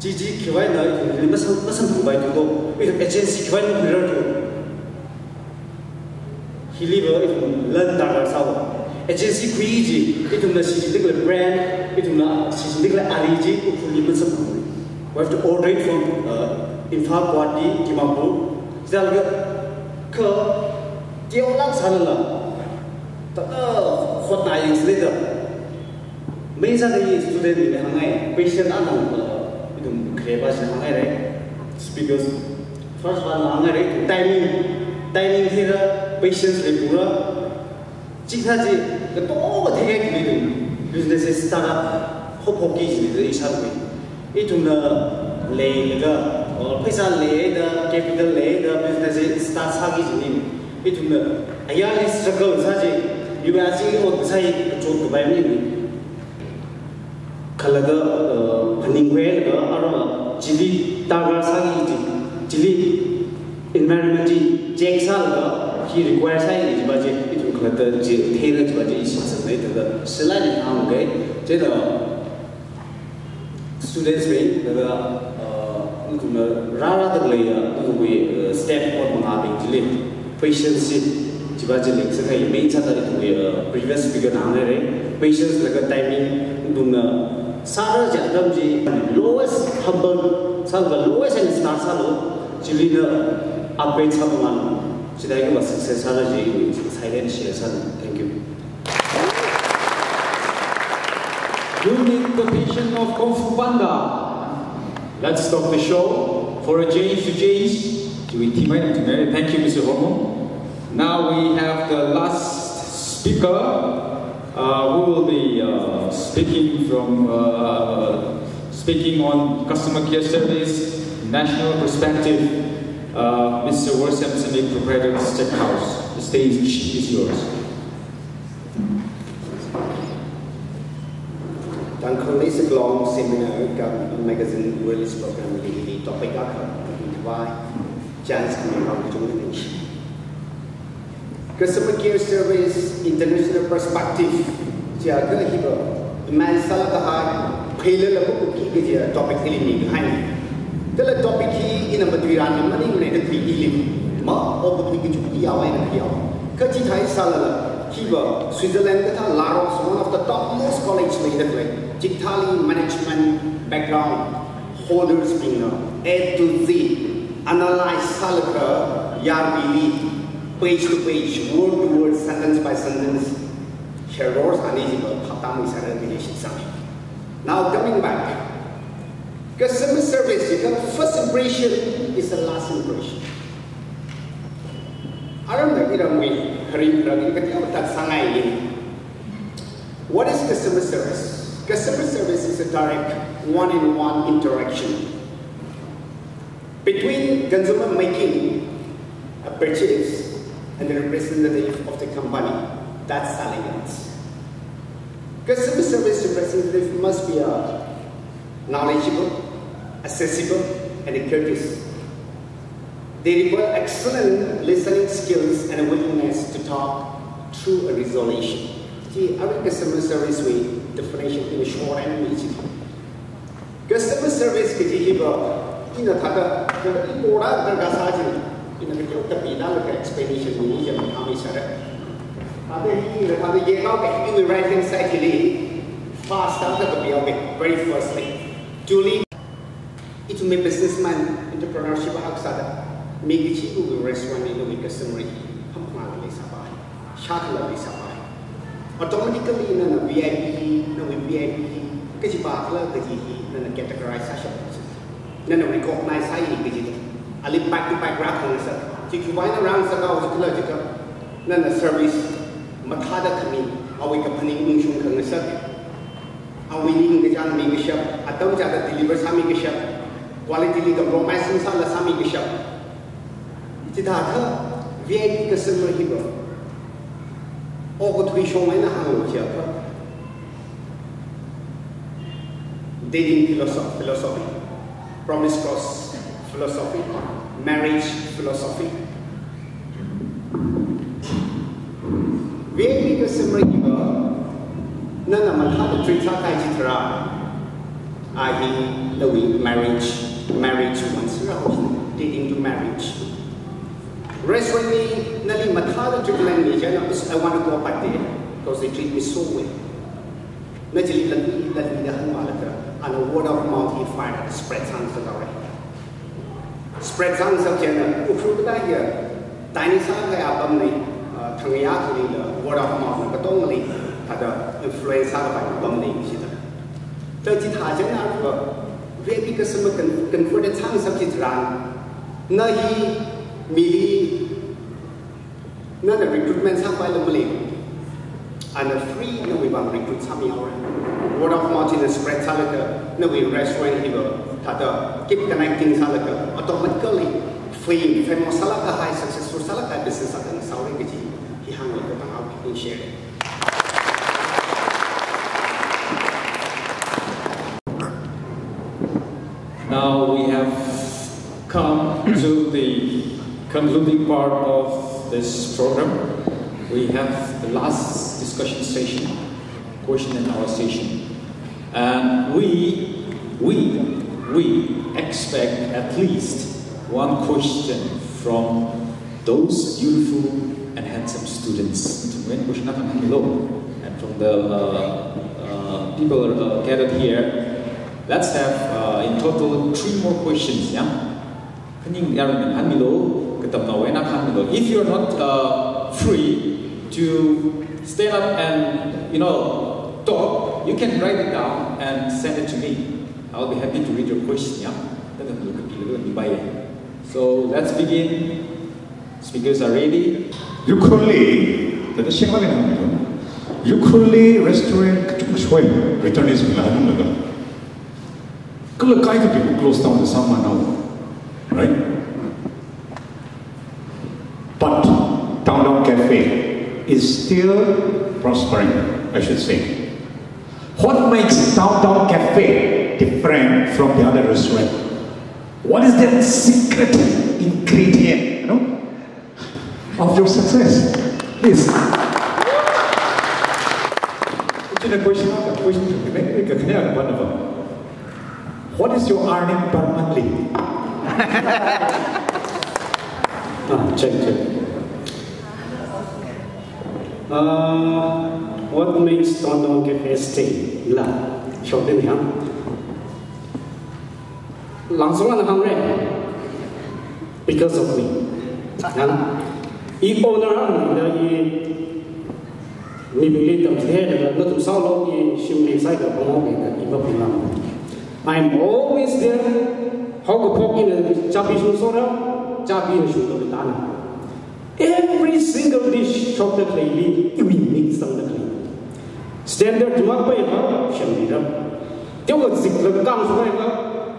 GG kiwai na live some provide to it agency kiwai no mirror to he live learn dagar sa agency kuiji itu na system brand itu na system ariji Ukhrul live some we have to order it from Infal Guwahati Dimapur jalga ke diolang sanala tada khotna is later main sa dai student ni hangai patient anang itu kreba sa hangai re speakers first one hangai re timing thira patients re pura chikha ji to ba thege ki du business start hop ki ji isa we itu na lega or paisa lega capital lega business start sagi ji itu na ayali struggle sa ji you are seeing what sai chot ba ni khalaga phaningwe ga ara jili tagar sagi ji jili environment ji checksal ga he requires sai ji ba ji itu khalata ji thera ji ba ji is sai da selani am ga je da students way daga ukuna rara da leya ukui step or mangabi jile patience jibaje leksa kai main cha da ukui previous speaker na re patience laga timing duna sara jadam ji lowest humble sanga lowest and start salo jilina upgrade sa man sidai ga success sara ji silent share sa thank you. Unique competition of Kung Fu Panda. Let's stop the show for a change to change. Thank you, Mr. Homo. Now we have the last speaker who will be speaking on customer care service, national perspective. Mr. Warsam Sami, proprietor of Steak House. The stage is yours. Tangkhul Leihsak long seminarกับ magazine release program ini topik apa why chance kami orang cuma ni customer care service international perspective jaga hiba masalah tahar failure lagu ki dia topik ini hai kalau topik ini ina bertujuan mana ini ada tujuan ma apa tujuan cuci awal nak dia kerja thai salah hiba Switzerland kata Laros one of the topmost college later Jitali management background holders being A to Z analyze salaka yarbili page to page word to word sentence by sentence heroes unable patamu sarang. Now coming back customer service the first impression is the last impression. Aram na iramwi harim ragi ketika tak sangai ini. What is customer service? Customer service is a direct one-on-one interaction between consumer making a purchase and the representative of the company that's selling it. Customer service representative must be knowledgeable, accessible, and courteous. They require excellent listening skills and a willingness to talk through a resolution. See, our customer service way definition in short and easy. Customer service kita hiba ina thada the ipora the gasaji ina video the pina the explanation ni je ami sara ade hi the thada ye now in the right hand side li fast out the bio very firstly Julie itu me businessman entrepreneurship aksada me gichi u restaurant ni no customer hamma le saba shakla le saba automatically na VIP na VIP cái gì bà là cái gì nên là categorization nên là recognize hay cái gì alip back to back grab hơn sao chỉ khi vay nó rang sao cái là chỉ cái nên là service mà thà đã kami ao cái company ung chung hơn sao ao winning cái trang mình cái shop atau jadi deliver sami cái shop quality li compromise sao là sami cái shop chỉ thà thôi VIP customer hiệp ô có thuê show này là hàng chưa dating philosophy, promise cross philosophy, marriage philosophy. Very good summary here. Nana malhada trita kai chitra. Ahi lawi marriage once dating to marriage. Restaurant ni nali malhada triple language. I want to go back there because they treat me so well. Naturally, let me dah malaka. And a word of mouth he find spread sounds already. Spread sounds of Jenna, Ukhrul here. Tiny sound like Abamni, Tangyakli, word of mouth, but only had a influence out of Abamni. 30 thousand out of very customer converted sounds of Jitran. Nahi, Mili, none of recruitment have by the Malay. And a free, no, we want to recruit some word of mouth in a spread salaka, no, we restaurant here, Tata, keep connecting salaka, automatically, free, famous salaka, high successful salaka business, and Saudi, he hung like a out in share. Now we have come to the concluding part of this program. We have the last discussion session, question and answer session. And we expect at least one question from those beautiful and handsome students. And from the people gathered here, let's have in total 3 more questions. If you're not free to stand up and talk, you can write it down and send it to me. I'll be happy to read your question. So let's begin. Speakers are ready. Ukhrul, that is Ukhrul restaurant return is people close down the summer now, right? But Down Cafe is still prospering, I should say. What makes Down Cafe different from the other restaurant? What is that secret ingredient, of your success? Please. What is your earning per monthly? Check. What makes Down Cafe stay? La, short in here. Langsung hang because of me. If owner I'm always there. Every single dish shop that lately, we mix them the clean. Standard to my way, shall be done. There was the guns away,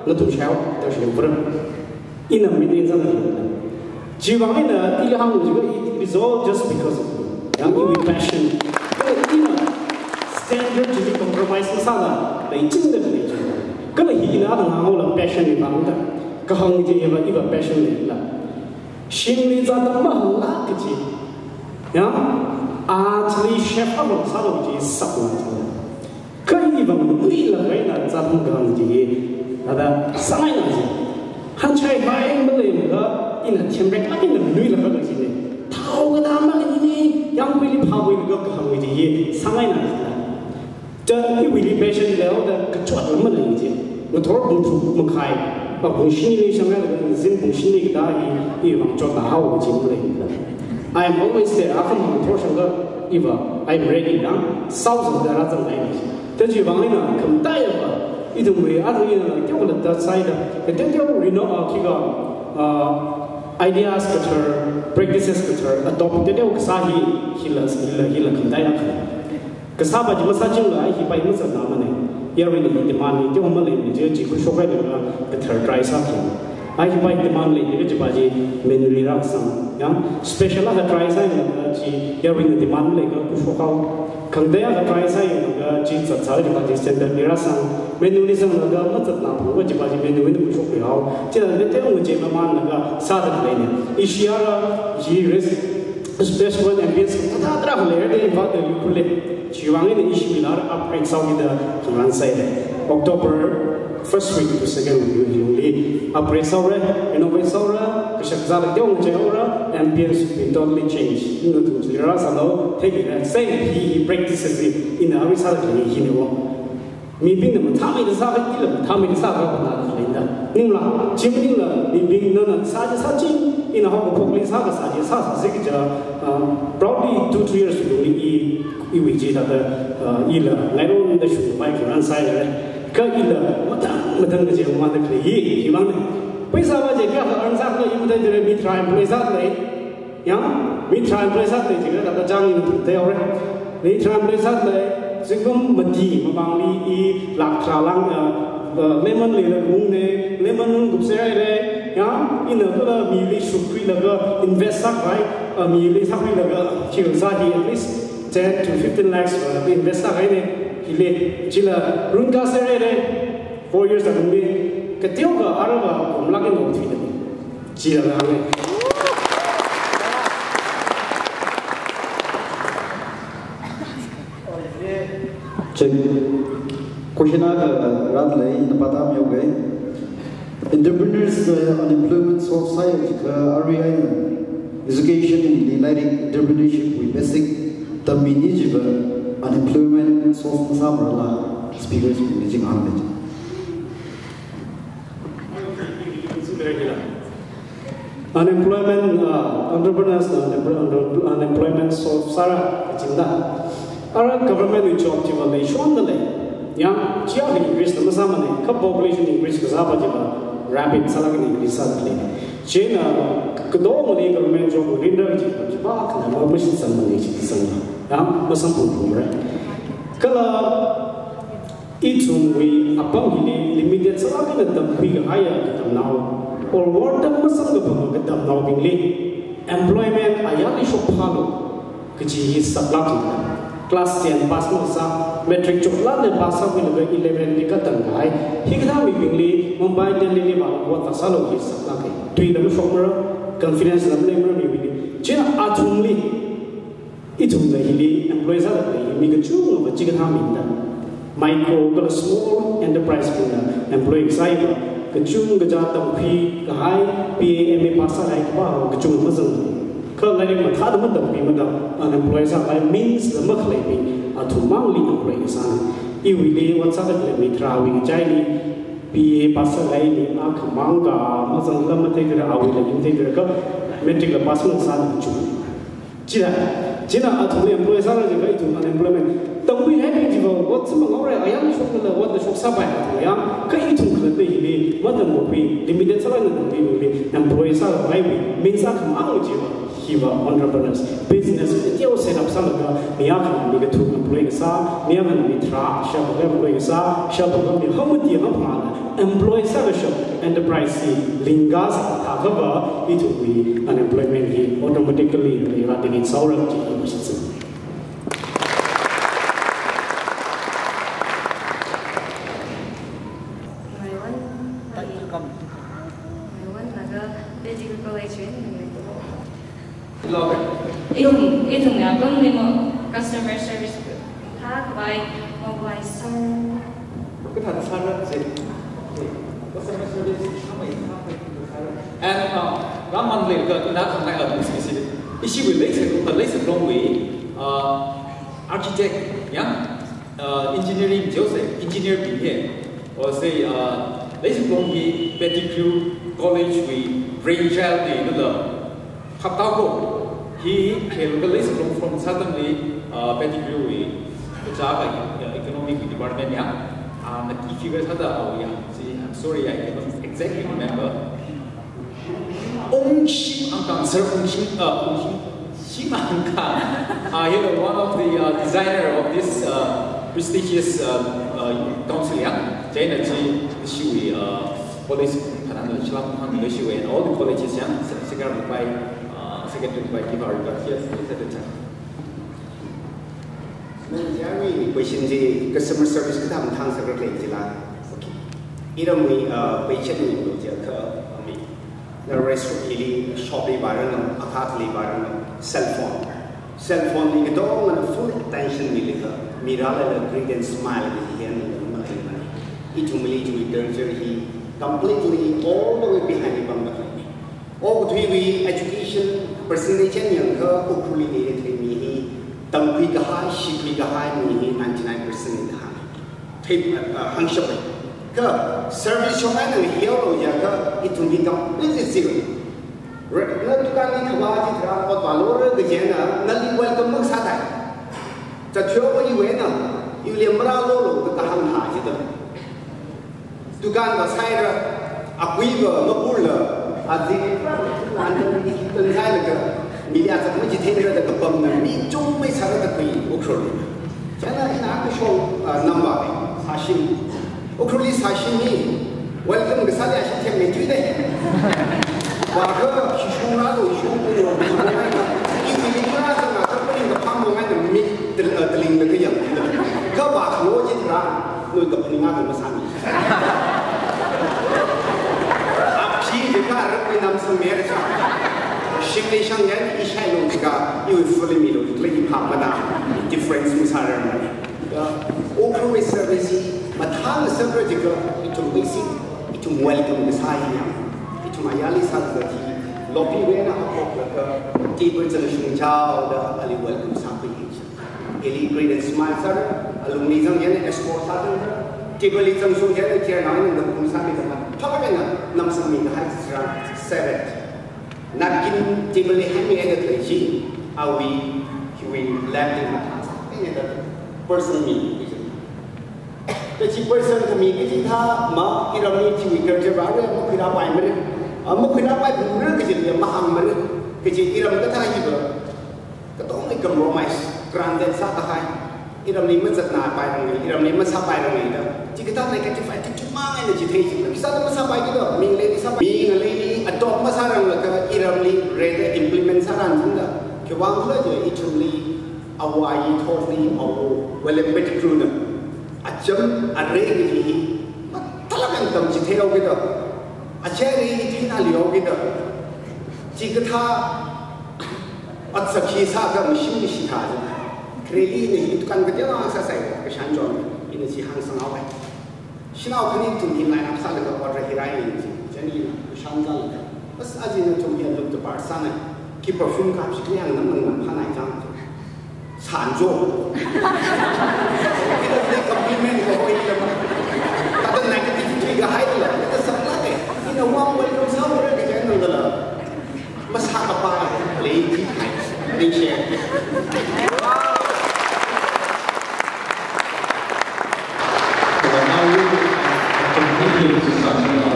not to shout, there's no problem. In a million of them. Jivana, it is all just because of me. With passion. Standard to be compromised Masala, they didn't the Gonna heal out and all of passion in Bangda. Kahong even passion in love. Shimli Zada Mahalakaji. Artly chef of Salaji is supplement. Can even wheel a rain at Zatanganji, other signs. han chai bai ma le ma in a tem rek in a lui la ka ji ne thau ga da ma ni yang wi li pha wi ga ka wi ji sangai naจะที่วิลิเบชันแล้วแต่กระจกมันอะไรจริงมันทอดบุญมันขายบางคนชิ้นนี้ใช่ไหมซิมบุญชิ้นนี้ก็ได้อีบางจอดดาวจริงเลย I am always there อาคำมันทอดฉันก็อีว่า I'm ready นะเศร้าสุดแต่ละจังไรแต่จีบางนี่นะคำได้อะอีตรงนี้อาจจะยังเกี่ยวกับตัวไซด์แต่เกี่ยวกับรีโนคิดว่าideas ก็เธอ practices ก็เธอ adopt เดี๋ยวก็สาเหตุฮิลล์คำได้อะก็ทราบว่าจะมาสร้างอะไรที่ไปมันสนามเนี่ยยังไม่ได้ดีมันนี่ที่ผมมาเลยจะจีบช่วยเลยนะก็เธอไตรสักอย่างไอ้ที่ไปดีมันเลยก็จะไปจีเมนูลีรักสังยัง special ก็ไตรสักอย่างก็จียังไม่ได้ดีมันเลยก็ช่วยเขาขังเดียก็ไตรสักอย่างก็จีจัดสรรจะไปจีเซนเตอร์ลีรักสังเมนูลีสังก็มันจัดหนักก็จะไปจีเมนูนี้ก็ช่วยเขาที่นั่นเดี๋ยวผมจะมามันก็สาธิตเลยเนี่ยอีเชียร์จีเรสspecial ambience ถ้าตราเลยได้ฟังเดี๋ยวอยู่เลยชีวังนี่อิชิมิลาร์อัพเอ็กซ์ซาวด์เดอร์ทางด้านซ้าย October first week to second week อยู่เลยอัพเอ็กซ์ซาวด์อินโนเวชั่นซาวด์ก็ชักจะเดี๋ยวมันจะเอาละ ambience will totally change นี่ก็ถูกเลยเราสามารถ take it and say he practices it in the every Saturday ที่นี่ว่ามีบินเนี่ยมันทำไม่ได้สักทีเลยทำไม่ได้สักก็มันอะไรนั่นนี่ล่ะจริงนี่ล่ะมีบินนั่นสักจริงอินห้องพวกนี้สักสิก็จะ probably 2-3 years ago อีวิจิตาอีล่ะไล่ลงในช่วงไปที่ร้านไซด์เลยก็อีล่ะมาตั้งก็จะมาตั้งเลยที่บ้านเนี่ยไปสาวจะแค่อันสักก็อีมันจะมีทรายบริษัทเลยยังมีทรายบริษัทเลยที่ก็จะจ้างอยู่ที่เอาเลยมีทรายบริษัทเลยซึ่งก็มันดีมาบางลีอีหลักทราลังเลมอนเลยละกุ้งเนี่ยเลมอนนุ่งกุบเสียเลยยังอินเนอร์ก็มีลิสุกรีแล้วก็ invest สักไว้มีลิสักรีแล้วก็เชื่อซาดี at least 10 to 15 lakhs invest สักไว้เนี่ยที่เลยจีละรุ่นกาเสียเลย4 years ตรงนี้ก็เที่ยวก็อะไรก็ผมรักกันหมดทีเดียวจีละอะไร Question rather in the Patam Yoga. Entrepreneurs unemployment source side area education in Leihsak entrepreneurship with basic the manageable unemployment source Samrala speakers managing harmony. Unemployment entrepreneurs unemployment source Sara Jinda. Our government job jibalai shondalai yang chia increase the masamane ka population increase ka zaba jiba rapid salagan increase sadalai chena kdong le government job rinda jiba kana ma machine samane chi sanga yang masam pumre kala itum we apang hili limited salagan dam hui ga haya dam now or what dam masam ga dam now bingli employment ayali shopalo kji sablaki class 10 pass mo sa metric chokla ne pass up in 11 ni ka tangai higda mi bingli mumbai delhi ba wa ta salo ki sa ka tui dam shomra confidence lam le mi bi china athumli itum le hili employees are mi ga chu ma chi ga min da micro ga small enterprise ki employee sai ba ga chu ga ja tam phi ga hai PAMA pass ai ba ga chu ma zangก็เลยมาท้าดมันดับปีมันดับunemployed สักไป means ละมักเลยมีถูกมั่งลี employed สักอีวิลีวันสักเลยมีทราวิงใจนี่ PA ภาษาอะไรนี่ขมังกามาสังละมันเท่าไรเอาวิลียิ่งเท่าไรก็เมตริกละภาษามันสักจุดจีน่ะถูก employed สักเลยก็อีถูก unemployment ต้องมีให้เป็นจีบว่าสมองอะไรอายังชกเลยว่าจะชกสับไปถูกยังก็อีถูกเลยที่นี่ว่าจะมุ่งไป limited สักเลยนั่นที่วิลี employed สักไปวิ means ขมังจีบHiva entrepreneurs business itu set up sama juga niakan mereka tu employee sa niakan mitra siapa employee sa siapa kami hamudi apa employee sa siapa enterprise linggas apa itu we unemployment he automatically lewat dengan sauran jadi macam Itong nga bang mo customer service ha by mobile sir. Cái thật sao đó gì? customer service and Raman later in that context specific issue related with architect, engineering, engineer behavior, or say later with Tangkhul college with Rangel the Tangkhul. He came from suddenly Tangkhul with the economic department, and the key figures had I'm sorry, I cannot exactly remember. One of the designer of this prestigious council, police and all the colleges, secretary by Kivar, but yes, at the time. Question customer service kita tentang secretary jela. Iram we patient ni the restaurant ini shop barang, apartment barang, cell phone ni kita orang full attention milik mirala le grin and smile behind itu milik itu terjadi completely all the way behind the bangga. All between education percentage yang Ukhrul ni Tangkhul kahai, Shikli kahai ni 99% dah. Tapi hang siapa? Ke service cuma ni hero je ke itu ni completely zero. Nak tukar ni kawan je terang kot balor kerjanya, nak welcome mak sadai. Jadi apa ni wena? Iu lembra lolo ke tahan haj itu. Tukar saya aku ibu ngapul adik anda ni tengah lagi. Miliar tak mungkin jadi ada kebam ni cuma cara tak kau Ukhrul. Jangan nak show number Hashim. Ukhrul Hashim ni welcome ke sana Hashim yang mencuri deh. Wah Hashim lalu Hashim tu ini mana sana tapi ni kepamungan ni teling lagi yang kau bah lo je terang lo kepamungan tu masami. Apa sih jika ada nama semer Shikli Shangyan ishai lo juga you fully milo lagi pamana difference misalnya. Ukhrul service matang service juga itu basic itu welcome ke saya itu mayali satu lagi lobby wena apa ke table solution jauh dah ali welcome sampai ini great and smile sir alumni Shangyan export satu table solution jadi kira nama yang dah sampai tempat apa kan nama sami dah serang 7 Nakin table ni kami ada lagi, awi kita landing macam ini ada person ni. Jadi person kami kita mak kira ni ciri kerja baru, mak kira apa yang mak kira apa yang benar kerja maham benar kerja kira kita lagi ber, kita orang compromise, granted sahai, kira ni macam apa yang kira ni macam apa yang ini. Jika kita negatif itu cuma ini jadi kita ada masalah kita, minggu adopt masalah mereka iramli reda implement saran juga. Kewang pula je itumli awai totally awu welembet kruna. Acam array ini, talagang tam citheo kita. Acari ithina liao kita. Jika tha atsakhi saga machine shikha. Kreli ni itu kan kerja orang saya kesan john ini si hang sengawai. Sinau kini tumhi lain apa sahaja order hirai ini. Jadi sanggal. Pas aja ni tumhi look the bar sana. Ki perfume kap sikit yang nama panai jang. Sanjo. Kita beli compliment kau ini lemah. Tapi negativity gahai lah. Kita salah deh. Ini orang welcome sama orang kerja ni adalah. Masak apa? Lagi. Ini share.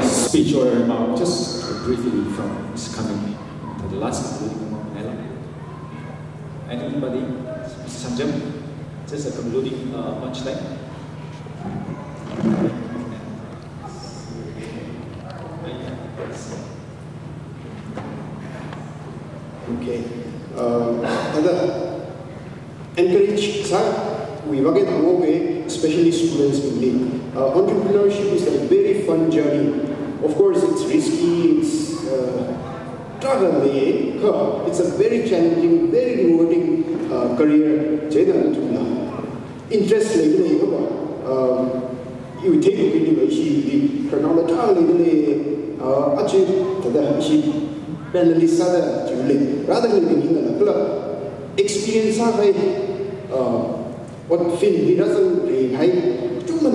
Speech or remark, just briefly from Ms. Coming to the last concluding remark. Anybody? Mr. Sanjam, just a concluding punchline. Okay. Encourage, sir. We work at home, especially students believe. Entrepreneurship is a very fun journey. Of course, it's risky, it's it's a very challenging, very rewarding career. Interest you take a video, she chronologically, actually, she Leihsak Julie, rather than being a experience what Finn he doesn't hide. Too much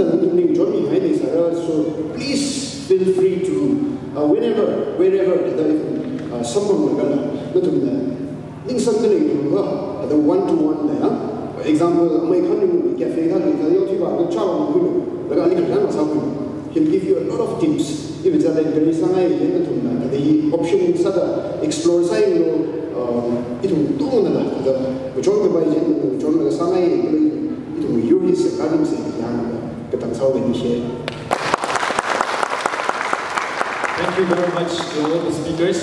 Johnny Heidi so please feel free to wherever someone not something the one-to-one there. For example, my country cafe he'll give you a lot of tips. If it's the option is explore it will do the John by John the Sangai, it will use gardens Thank you very much to all the speakers.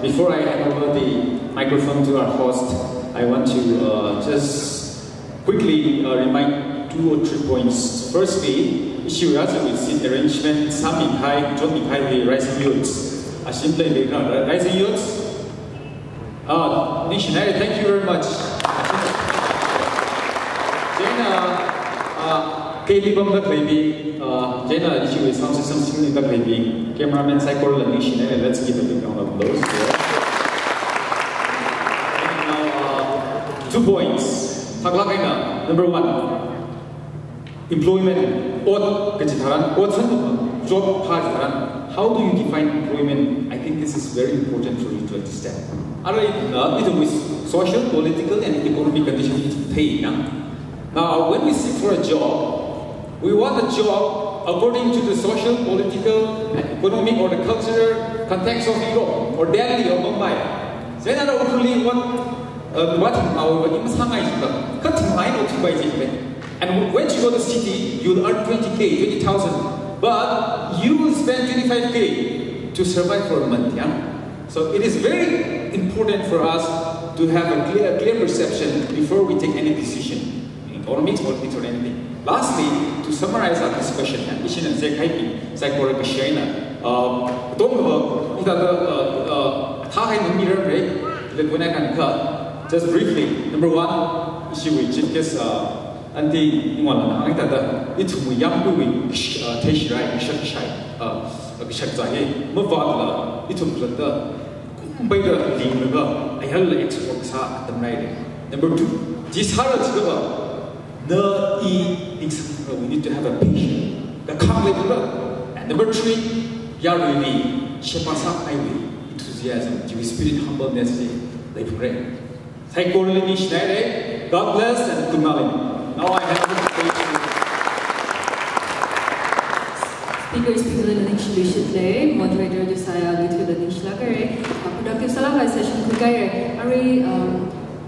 Before I hand over the microphone to our host, I want to just quickly remind 2 or 3 points. Firstly, issue with seat arrangement, some in high, John in high, the rising youths. Simply rising youths. Missionary, thank you very much. KB Bamba Baby, Jena issue with sound system singing the baby, cameraman cycle and missionary, let's give a big round of applause. Now, 2 points. Number 1, employment. Job part. How do you define employment? I think this is very important for you to understand. With social, political, and economic conditions to pay. Now, when we seek for a job, we want a job according to the social, political, economic, or the cultural context of Europe, or Delhi, or Mumbai. Then I only want and when you go to the city, you'll earn 20,000, 20,000, but you will spend 25,000 to survive for a month. So it is very important for us to have a clear perception before we take any decision in economics, politics, or anything. Lastly, to summarize our discussion, just briefly, number 1, issue with chief guest anti it we young doing Teshrai Shai Mavadla, it will by the Limba, I had the export at the night. Number 2, this Harrods no we need to have a patient. The level. And number 3, Yaruli, Shepasa Highway, enthusiasm, Jewish spirit, humbleness, they pray. God bless and good morning. Now I have to Speakers people in the English moderator Desaya due to the Nishlagare, productive Salava session Kugare, Ari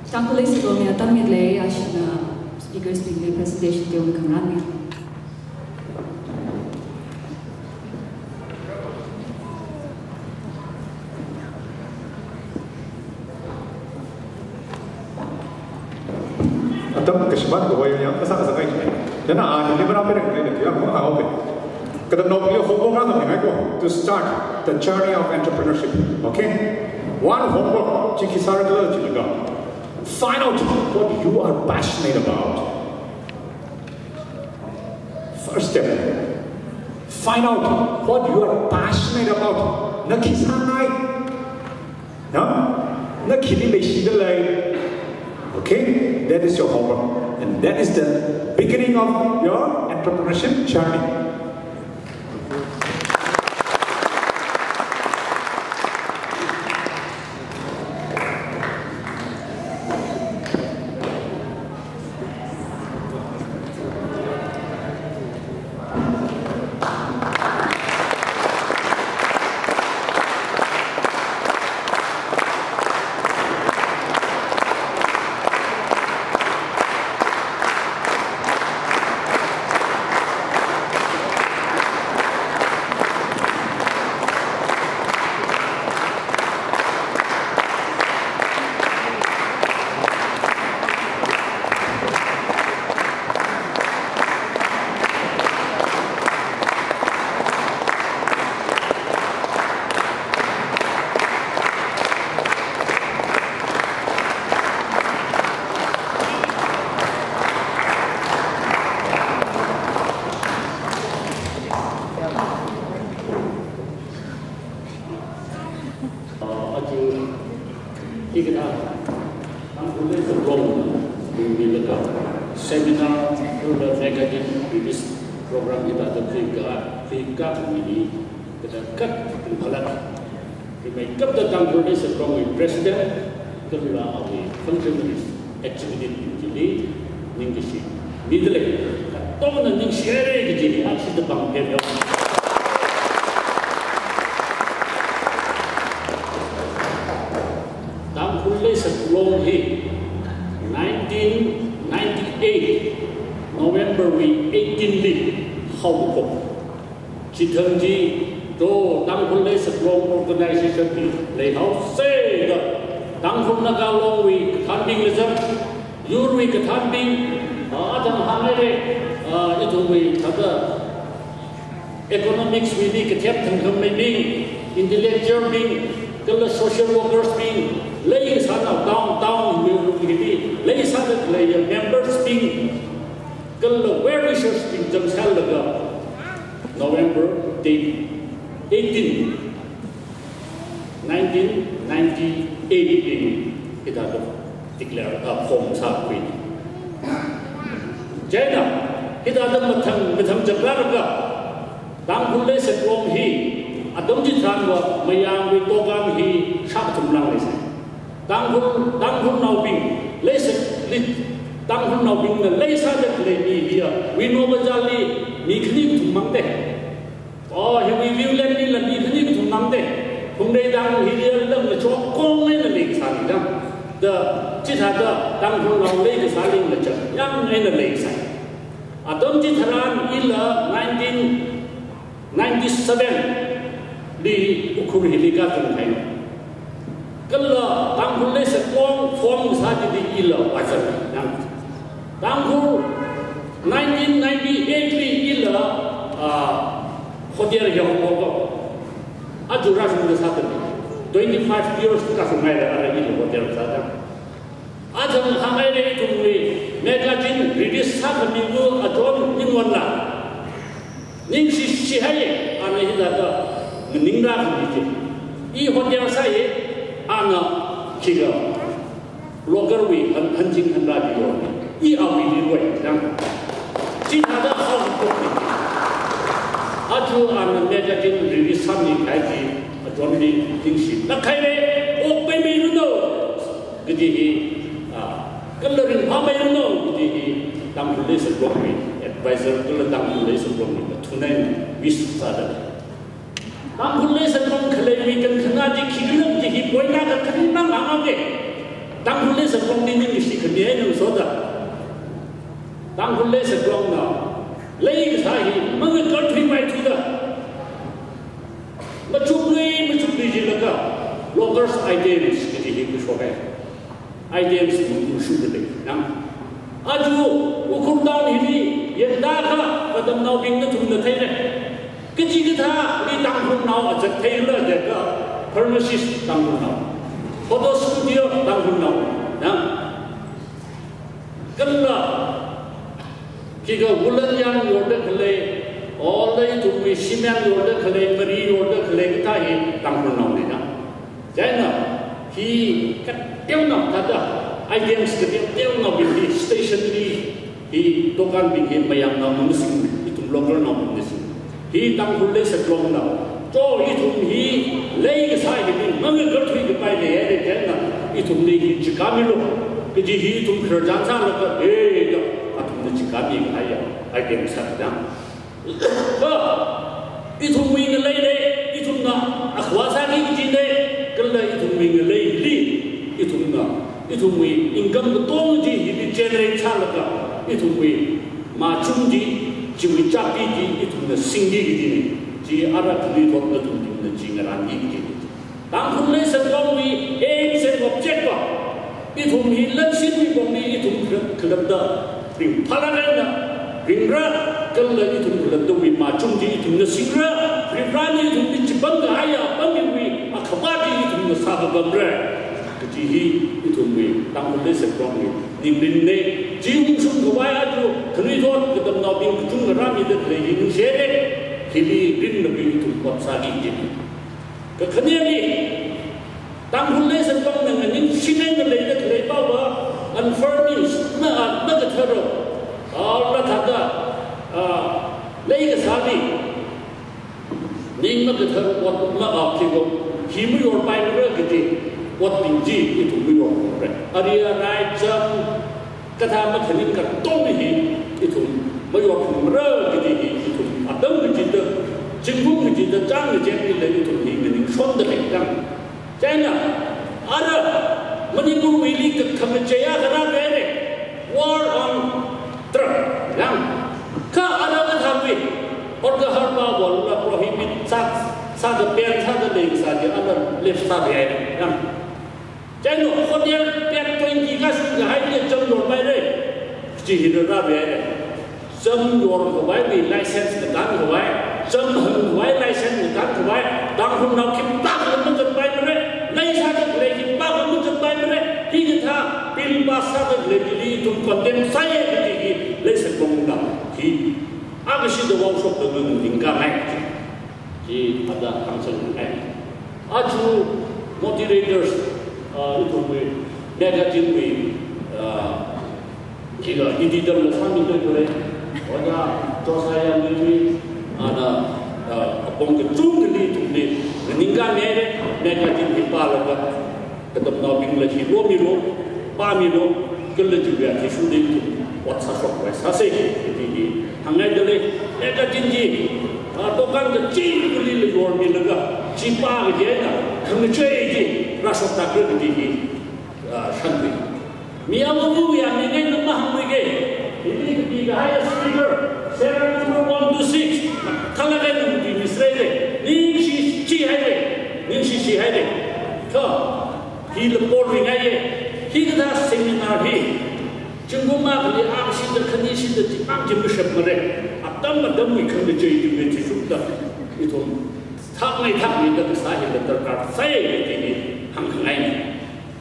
Tangkhul Sigomia Tamile, Ashina speakers being presentation to the Kamrami. Kashman go away and Saka Sakai. Then I never up to start the journey of entrepreneurship. Okay? One homework, find out what you are passionate about. First step, find out what you are passionate about. Okay, that is your homework, and that is the beginning of your entrepreneurship journey. Tangkhul is wrong. We will go seminar through the negative with this program kita ada tiga ini kita kat pelajar. Kita kat Tangkhul is wrong with president. Kita awal functionaries activity jadi ningsi. Middle. Tahu nanti share jadi aksi depan dia. Tangkhul is wrong here. 1998 November 18 Hong Kong. Chỉ thường gì cho Tangkhul is wrong organization thì lấy hậu xe đó. Tangkhul là cao long vì thanh bình là dân, yur vì cái thanh bình ở trong hàng này đấy, itu vì thật economics vì đi cái thép thành công này đi, intellectual đi, cái là social workers đi. Lấy sản nào down nhiều lúc gì lấy sản được lấy members pin cái là very research pin trong sáng là November 18 1998 kita được declare phong sa quy vậy đó kita được một thằng chặt ra được Tangkhul lấy sự long hi đồng chí thằng của mấy anh với tô cam hi sắp thùng lăng này Tangkhul nào bình Tangkhul nào bình là lấy sao được lấy đi here we know bazali mi khinh thùng măng đấy he review lên đi là mi khinh thùng măng đấy hôm nay đang here lâm là cho con này là lấy sao đi đó chỉ thà đó Tangkhul nào lấy cái sao lên là chợ nhang này là lấy sao đồng chí thằng in là 1997 đi Ukhrul hiliga trong thành kalau Tangkhul le sekong form saja di ilo wajar yang Tangkhul 1998 li ilo hotel yang Hongkong ajura sudah satu 25 years kasih mai ada ilo hotel saja ajang hangai le itu magazine release satu minggu ajon ingwan lah ning si hai ane hidata meninggal begitu i hotel saya ana kiga logar wi hanjing handa di lo i awi di lo yang jin ada hong kong aju ana magazine release sami kai ji ajon ni tingsi na kai le ok pe mi no gidi coloring ha mai no gidi Tangkhul le sebelum ni advisor kalau Tangkhul le sebelum ni tunai wis sada Tangkhul le sebelum kali weekend kena di kirim di hipoi nak kena nang angge Tangkhul le sebelum ni mesti kena yang soda Tangkhul le sebelum na lei sahi mengekat himai tu dah macam ni je loggers items jadi hidup sokai items musuh deh nang aju ukur down ini yang dah kadang nau bingna tu nak thay deh kecil kita di Tangkhul nau aja thay lah jaga premises Tangkhul nau foto studio Tangkhul nau nang kena kita bulan yang order kele all the to we cement order kele marine order kele kita ini Tangkhul nau ni nang jadi hi kat tiang nau ada items tiang nau bini stationery hi tokan bini bayang nau musim itu local nau musim hi Tangkhul le seklong nau jo itu hi le sai bini mengekat hui kepai le ada jadi itu ni jikamilo keji hi itu kerja sana ke kami kaya item saja. Itu mengelai itu na akhwasa ni jadi kalau itu mengelai itu na itu income betul je ini generate sahaja itu macam je cuma capi je itu na singgi jadi je ada kali tu na tu na jingaran ini. Tangkhul le sebelum aim set object itu hilang sini bumi itu kelada. Palangan ringra kalau itu belum macam itu nasigra ringra itu dicipang gaya pemiwi akhwati itu nasab bamra jadi itu Tangkhul le sebelum ni jiung sung gawai aju kenidot kita nabi kujung rami itu lagi nusere kini rin nabi itu kuat sagi jadi kekhanian ni Tangkhul le sebelum dengan ini sineng le bawa sali ning ma ka thar wat ma a ki go hi mu yor pai ra ki ti wat ting ji itu mu yor re aria rai cham ka tha ma thani ka tong hi itu ma yor phum ra ki ti itu adam ki ti chính phủ cái gì đó trang người chết đi lấy thuộc thì cái định son được hành trang, thế nhá, ara, mình đi mua mì cái khăm chế á cái nào vậy war on drug, làm, cả ara cái tham vi, hoặc cái hard power là prohibit sát cái pen sát cái đỉnh sát cái ara Leihsak vậy, làm, thế nhá,คนเดียวเปลี่ยนตัวจริงก็สิ่งที่ให้เรียนจำนวนไปเลยจีนเราvậy, จำนวนเขาไว้มี license ในการเขาไว้จำหึงไว้ในเส้นในการเขาไว้บางคนเราคิดบ้ามันจะไปไม่ได้ในชาติเลยคิดบ้ามันจะไปไม่ได้ที่จะท่าเป็นภาษาเลยที่ทุกคนเต็มใจที่เลยสักคนเราที่อาก็สิ่งที่ว่าชอบตัวมึงถึงกันไหมที่อาจารย์ทำสิ่งนั้นอาจู motivators itu negatif jika ini dalam sami itu boleh orang dosa yang itu ada abang kecung itu ni meninggal negatif hipal apa tetap nabing lagi milo pamilo kalau juga isu itu WhatsApp WhatsApp ini hangai dulu negatif je atau kan kecil kali lagi orang bilaga cipa je na kami cuci je rasa takut ini santri miamu yang ini lemah lagi ini di highest figure 7 number 1 to 6 kalau kan di Israel ni si hai deh kau hidup polri aja kita seminar hi cuma beli aksi terkini sih terjebak di musim mereka atau madam ikan berjaya juga sudah itu tak itu saya terkait saya ini hang lain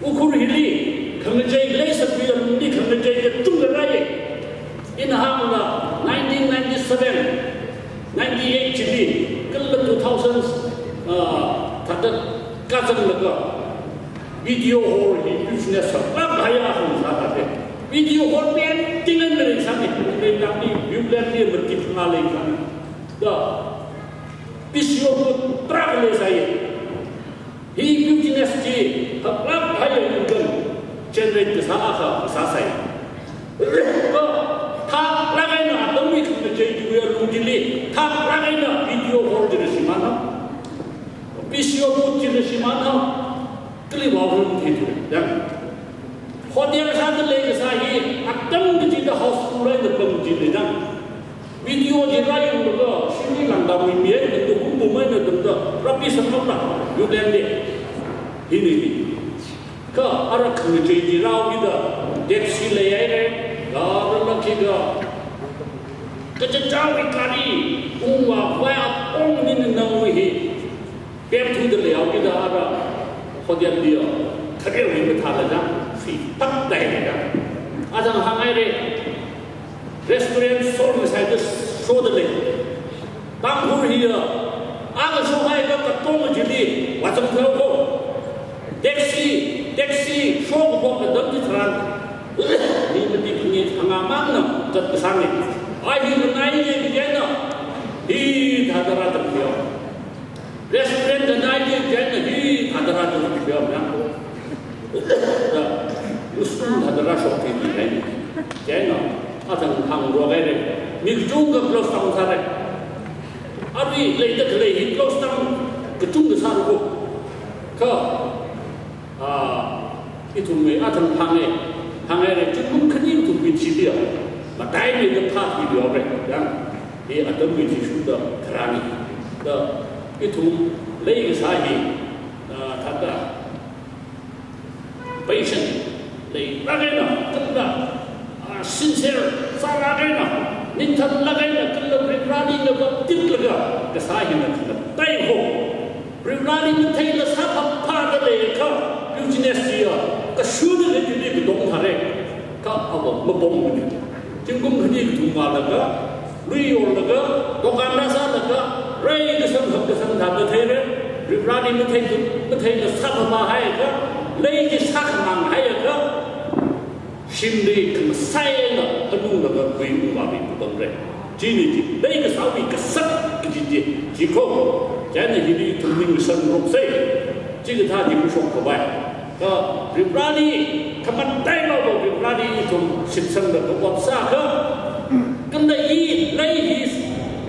ukur hili kerja Leihsak biar ni kerja itu beraya in hamla 1997 98 jadi kalau 2000 ada kazan lega video hall di business apa bahaya aku sahaja video hall pen tinggal mereka sampai kami bulan dia bertimbang lagi dah pisau pun terang saya hi business je apa bahaya mungkin generate kesalahan saya tak lagi nak demi kerja juga lungkili tak lagi nak video hall jenis mana pisau pun jenis mana kelihatan itu dan hotel satu lagi saya akan menjadi house mulai berpengaruh dan video jerai yang berada sini langgar mimpin itu umumnya ada rapi semua yulen deh ini ke arah kerja jirau kita deksi layar kalau kita kejauh kali uang bayar orang ini nawi pergi dulu kita ada hotel dia kerja ini berthalah si tak dah ada hangai deh restoran soal saya sudah deh Tangkhul dia agak soal itu ketemu jadi macam tu taxi show buat dalam jalan ini berarti punya pengaman kat kesana akhir naiknya begini di hadarat dia restoran dan naiknya begini di hadarat dia justru hadarat shop ini jadi ada hang dua kali mikjung ke plus tahun sana abi letak lagi plus tahun kecung ke sana ke itu ada hangai cukup kecil tu binci dia, batai ni tempat video berang, dia ada binci sudah kerani, itu lagi sahaja, kata patient, lagi bagaimana, kata sincere, salah bagaimana, nintan bagaimana, kalau berani lepas tinggal kesahian kata, tahu, berani mentai lesap apa leka. Business dia, kesudah jadi gedung hari, kau apa membom ini, jengkum ini gedung malaga, Rio laga, dokan nasa laga, Ray kesan dah berthera, berani berthera sah mahai ka, lagi sah manghai ka, Shimri kemasai na, anu laga kui umami betul. Gini lấy cái sáu vị cái sắc cái gì chỉ không cái này thì đi thông minh sân rộng xây chỉ cái thà thì cũng sống của bàiก็ริบราดีคำมันได้เราบอกริบราดีตรงสิบสังเกตกับวัดซาก็กันได้อีเลยฮิส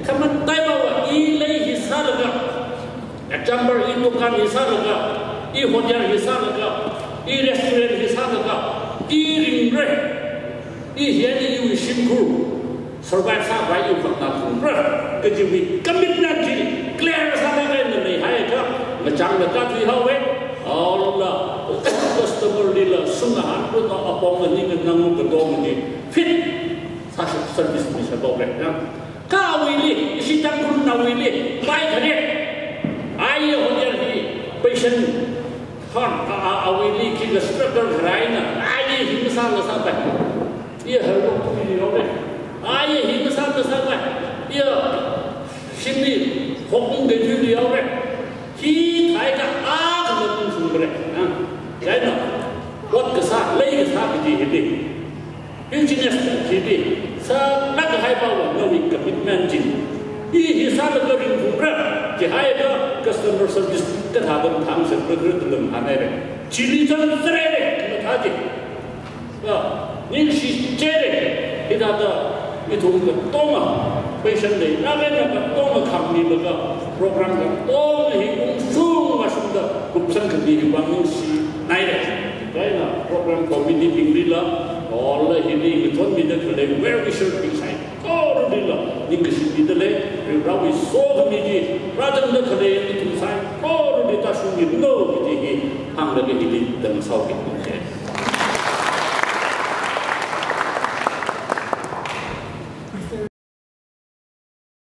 คำมันได้เราว่าอีเลยฮิสอะไรก็จัมเบอร์อีลูกการฮิสอะไรก็อีโฮเทลฮิสอะไรก็อีรีสอร์ทฮิสอะไรก็อีริงเร่อีเฮียนี่อยู่ชิมคูsurvive ซาไปอยู่ฝั่งนั้นเร่ก็จะมีคอมมิตเมนต์ที่เคลียร์ซาได้กันในให้ก็มาจังเลยก็ที่เขาเว้Allah lah, customer ni lah, sungahan pun tak apa ni kan namun kedua ni fit, sah service ni saya bawa ya. Kau ini, isi tangkul kau ini, baik hari, ayah hujan ni, patient, kan, kau ini kita structure kerana, ayah hidup sampai, ia harus tu ni orang, ayah hidup sampai, ia sini hukum keju dia orang, kita ada cái nào quất cái sao lấy cái sao cái gì hết đi business gì đi sao nát cái hai bao là nó bị commitment gì đi sao là cái việc cũng rất chỉ hai cái customer service cái thằng bên thằng sẽ rất rất lớn hàng này chỉ lý do thế này nó thà gì nhưng chỉ chế này thì ta đó cái thùng cái tôm à patient này nó cái tôm mà khám đi được program cái tôm thì cũng xuống mà xuống được cũng sang cái gì bằng những gì này đấy cái là program community building là all the healing cái chuẩn bị được cái where we should be sai all the là những cái gì đó đấy rồi ra we so cái gì ra đến được cái này chúng sai all the ta xuống những nơi cái gì hàng là cái healing đằng sau cái